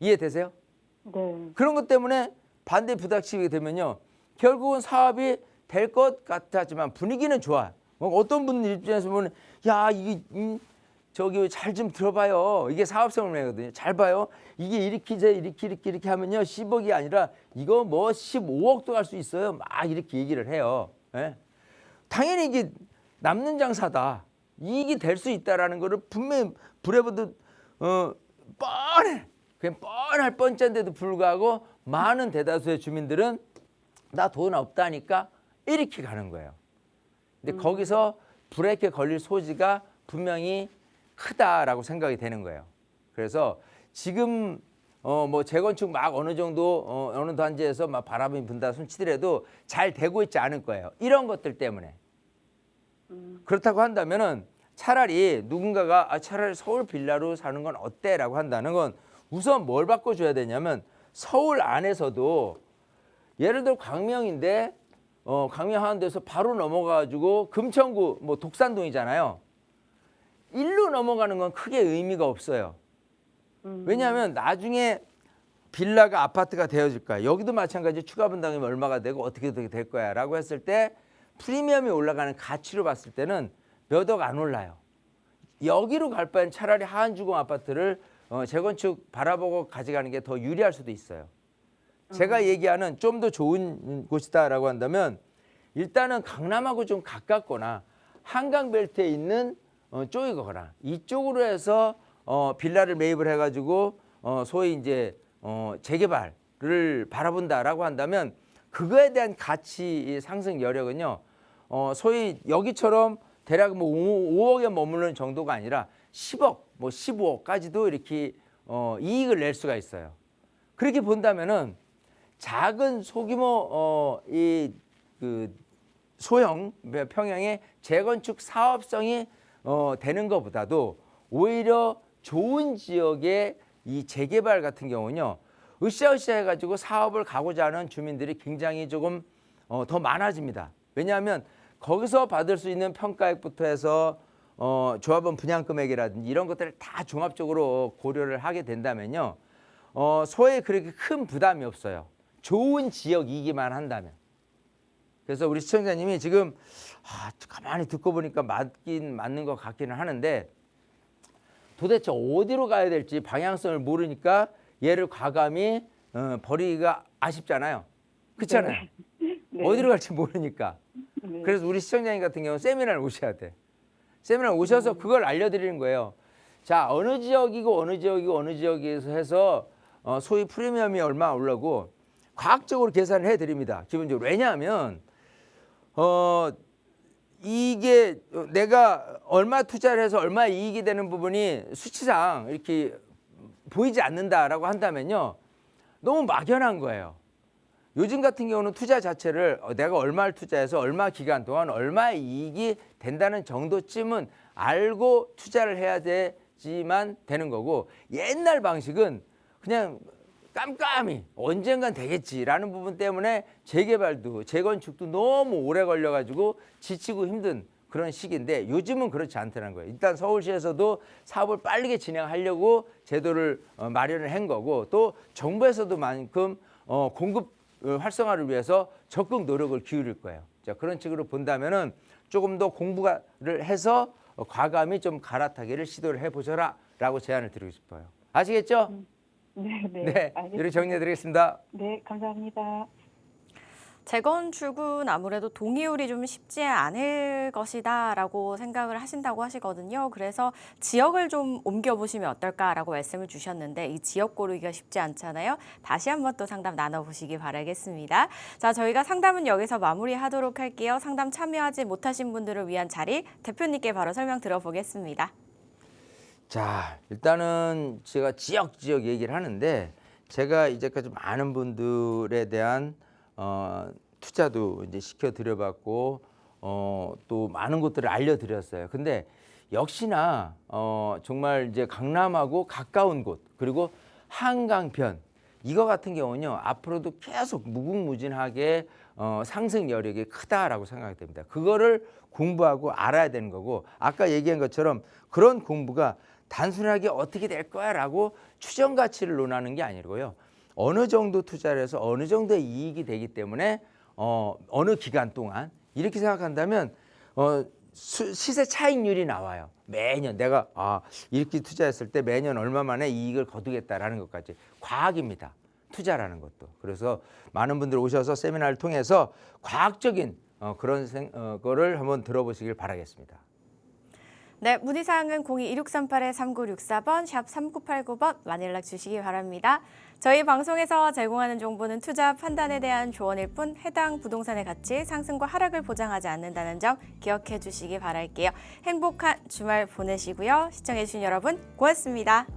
Speaker 2: 이해되세요?
Speaker 4: 네.
Speaker 2: 그런 것 때문에 반대 부닥치게 되면요 결국은 사업이 될 것 같았지만 분위기는 좋아. 어떤 분들 입장에서 보면 야 이게 저기 잘 좀 들어봐요. 이게 사업성을 내거든요. 잘 봐요. 이게 이렇게 하면요 10억이 아니라 이거 뭐 15억도 갈 수 있어요. 막 이렇게 얘기를 해요. 예? 당연히 이게 남는 장사다. 이익이 될 수 있다라는 거를 분명히 불에 보듯 뻔해. 그냥 뻔할 뻔짠데도 불구하고 많은 대다수의 주민들은 나 돈 없다니까 이렇게 가는 거예요. 근데 거기서 브레이크에 걸릴 소지가 분명히 크다라고 생각이 되는 거예요. 그래서 지금 뭐 재건축 막 어느 정도 어느 단지에서 막 바람이 분다 손치더라도 잘 되고 있지 않을 거예요. 이런 것들 때문에. 그렇다고 한다면은 차라리 누군가가 차라리 서울 빌라로 사는 건 어때라고 한다는 건 우선 뭘 바꿔줘야 되냐면 서울 안에서도 예를 들어 광명인데 광명 하는 데서 바로 넘어가가지고 금천구 뭐 독산동이잖아요. 일로 넘어가는 건 크게 의미가 없어요. 왜냐하면 나중에 빌라가 아파트가 되어질 거야. 여기도 마찬가지 추가 분담금이 얼마가 되고 어떻게 될 거야 라고 했을 때 프리미엄이 올라가는 가치로 봤을 때는 몇 억 안 올라요. 여기로 갈 바엔 차라리 하한주공 아파트를 재건축 바라보고 가져가는 게 더 유리할 수도 있어요. 제가 얘기하는 좀 더 좋은 곳이다라고 한다면 일단은 강남하고 좀 가깝거나 한강 벨트에 있는 쪽이거나 이쪽으로 해서 빌라를 매입을 해가지고 소위 이제 재개발을 바라본다라고 한다면 그거에 대한 가치 상승 여력은요. 소위 여기처럼 대략 뭐 5억에 머무르는 정도가 아니라 10억, 뭐 15억까지도 이렇게 이익을 낼 수가 있어요. 그렇게 본다면은 작은 소규모 그 소형 평형의 재건축 사업성이 되는 것보다도 오히려 좋은 지역의 이 재개발 같은 경우는요. 으쌰으쌰 해가지고 사업을 가고자 하는 주민들이 굉장히 조금 더 많아집니다. 왜냐하면 거기서 받을 수 있는 평가액부터 해서 조합원 분양금액이라든지 이런 것들을 다 종합적으로 고려를 하게 된다면요. 소에 그렇게 큰 부담이 없어요. 좋은 지역이기만 한다면. 그래서 우리 시청자님이 지금 가만히 듣고 보니까 맞긴 맞는 것 같기는 하는데 도대체 어디로 가야 될지 방향성을 모르니까 얘를 과감히 버리기가 아쉽잖아요. 그렇잖아요.
Speaker 4: 네.
Speaker 2: 어디로 갈지 모르니까.
Speaker 4: 네.
Speaker 2: 그래서 우리 시청자님 같은 경우는 세미나를 오셔야 돼. 세미나를 오셔서 그걸 알려드리는 거예요. 자, 어느 지역이고 어느 지역이고 어느 지역에서 해서 소위 프리미엄이 얼마 올라고 과학적으로 계산을 해드립니다. 기본적으로. 왜냐하면 이게 내가 얼마 투자를 해서 얼마 이익이 되는 부분이 수치상 이렇게 보이지 않는다라고 한다면요. 너무 막연한 거예요. 요즘 같은 경우는 투자 자체를 내가 얼마를 투자해서 얼마 기간 동안 얼마 이익이 된다는 정도쯤은 알고 투자를 해야 되지만 되는 거고 옛날 방식은 그냥 깜깜이 언젠간 되겠지라는 부분 때문에 재개발도 재건축도 너무 오래 걸려가지고 지치고 힘든 그런 시기인데 요즘은 그렇지 않다는 거예요. 일단 서울시에서도 사업을 빠르게 진행하려고 제도를 마련을 한 거고 또 정부에서도만큼 공급 활성화를 위해서 적극 노력을 기울일 거예요. 자, 그런 식으로 본다면은 조금 더 공부를 해서 과감히 좀 갈아타기를 시도를 해보셔라라고 제안을 드리고 싶어요. 아시겠죠?
Speaker 4: 네, 네.
Speaker 2: 네,
Speaker 4: 알겠습니다.
Speaker 2: 이렇게 정리해드리겠습니다.
Speaker 4: 네, 감사합니다.
Speaker 1: 재건축은 아무래도 동의율이 좀 쉽지 않을 것이다라고 생각을 하신다고 하시거든요. 그래서 지역을 좀 옮겨보시면 어떨까라고 말씀을 주셨는데 이 지역 고르기가 쉽지 않잖아요. 다시 한번 또 상담 나눠보시기 바라겠습니다. 자, 저희가 상담은 여기서 마무리하도록 할게요. 상담 참여하지 못하신 분들을 위한 자리 대표님께 바로 설명 들어보겠습니다.
Speaker 2: 자, 일단은 제가 지역 얘기를 하는데 제가 이제까지 많은 분들에 대한 투자도 이제 시켜드려봤고 또 많은 것들을 알려드렸어요. 근데 역시나 정말 이제 강남하고 가까운 곳 그리고 한강변 이거 같은 경우는요 앞으로도 계속 무궁무진하게 상승 여력이 크다라고 생각이 됩니다. 그거를 공부하고 알아야 되는 거고 아까 얘기한 것처럼 그런 공부가 단순하게 어떻게 될 거야라고 추정 가치를 논하는 게 아니고요. 어느 정도 투자를 해서 어느 정도의 이익이 되기 때문에 어느 기간 동안 이렇게 생각한다면 시세 차익률이 나와요. 매년 내가 이렇게 투자했을 때 매년 얼마 만에 이익을 거두겠다라는 것까지 과학입니다. 투자라는 것도. 그래서 많은 분들 오셔서 세미나를 통해서 과학적인 그런 거를 한번 들어보시길 바라겠습니다.
Speaker 1: 네, 문의사항은 02-1638-3964번, 샵 3989번 많이 연락 주시기 바랍니다. 저희 방송에서 제공하는 정보는 투자 판단에 대한 조언일 뿐 해당 부동산의 가치, 상승과 하락을 보장하지 않는다는 점 기억해 주시기 바랄게요. 행복한 주말 보내시고요. 시청해 주신 여러분 고맙습니다.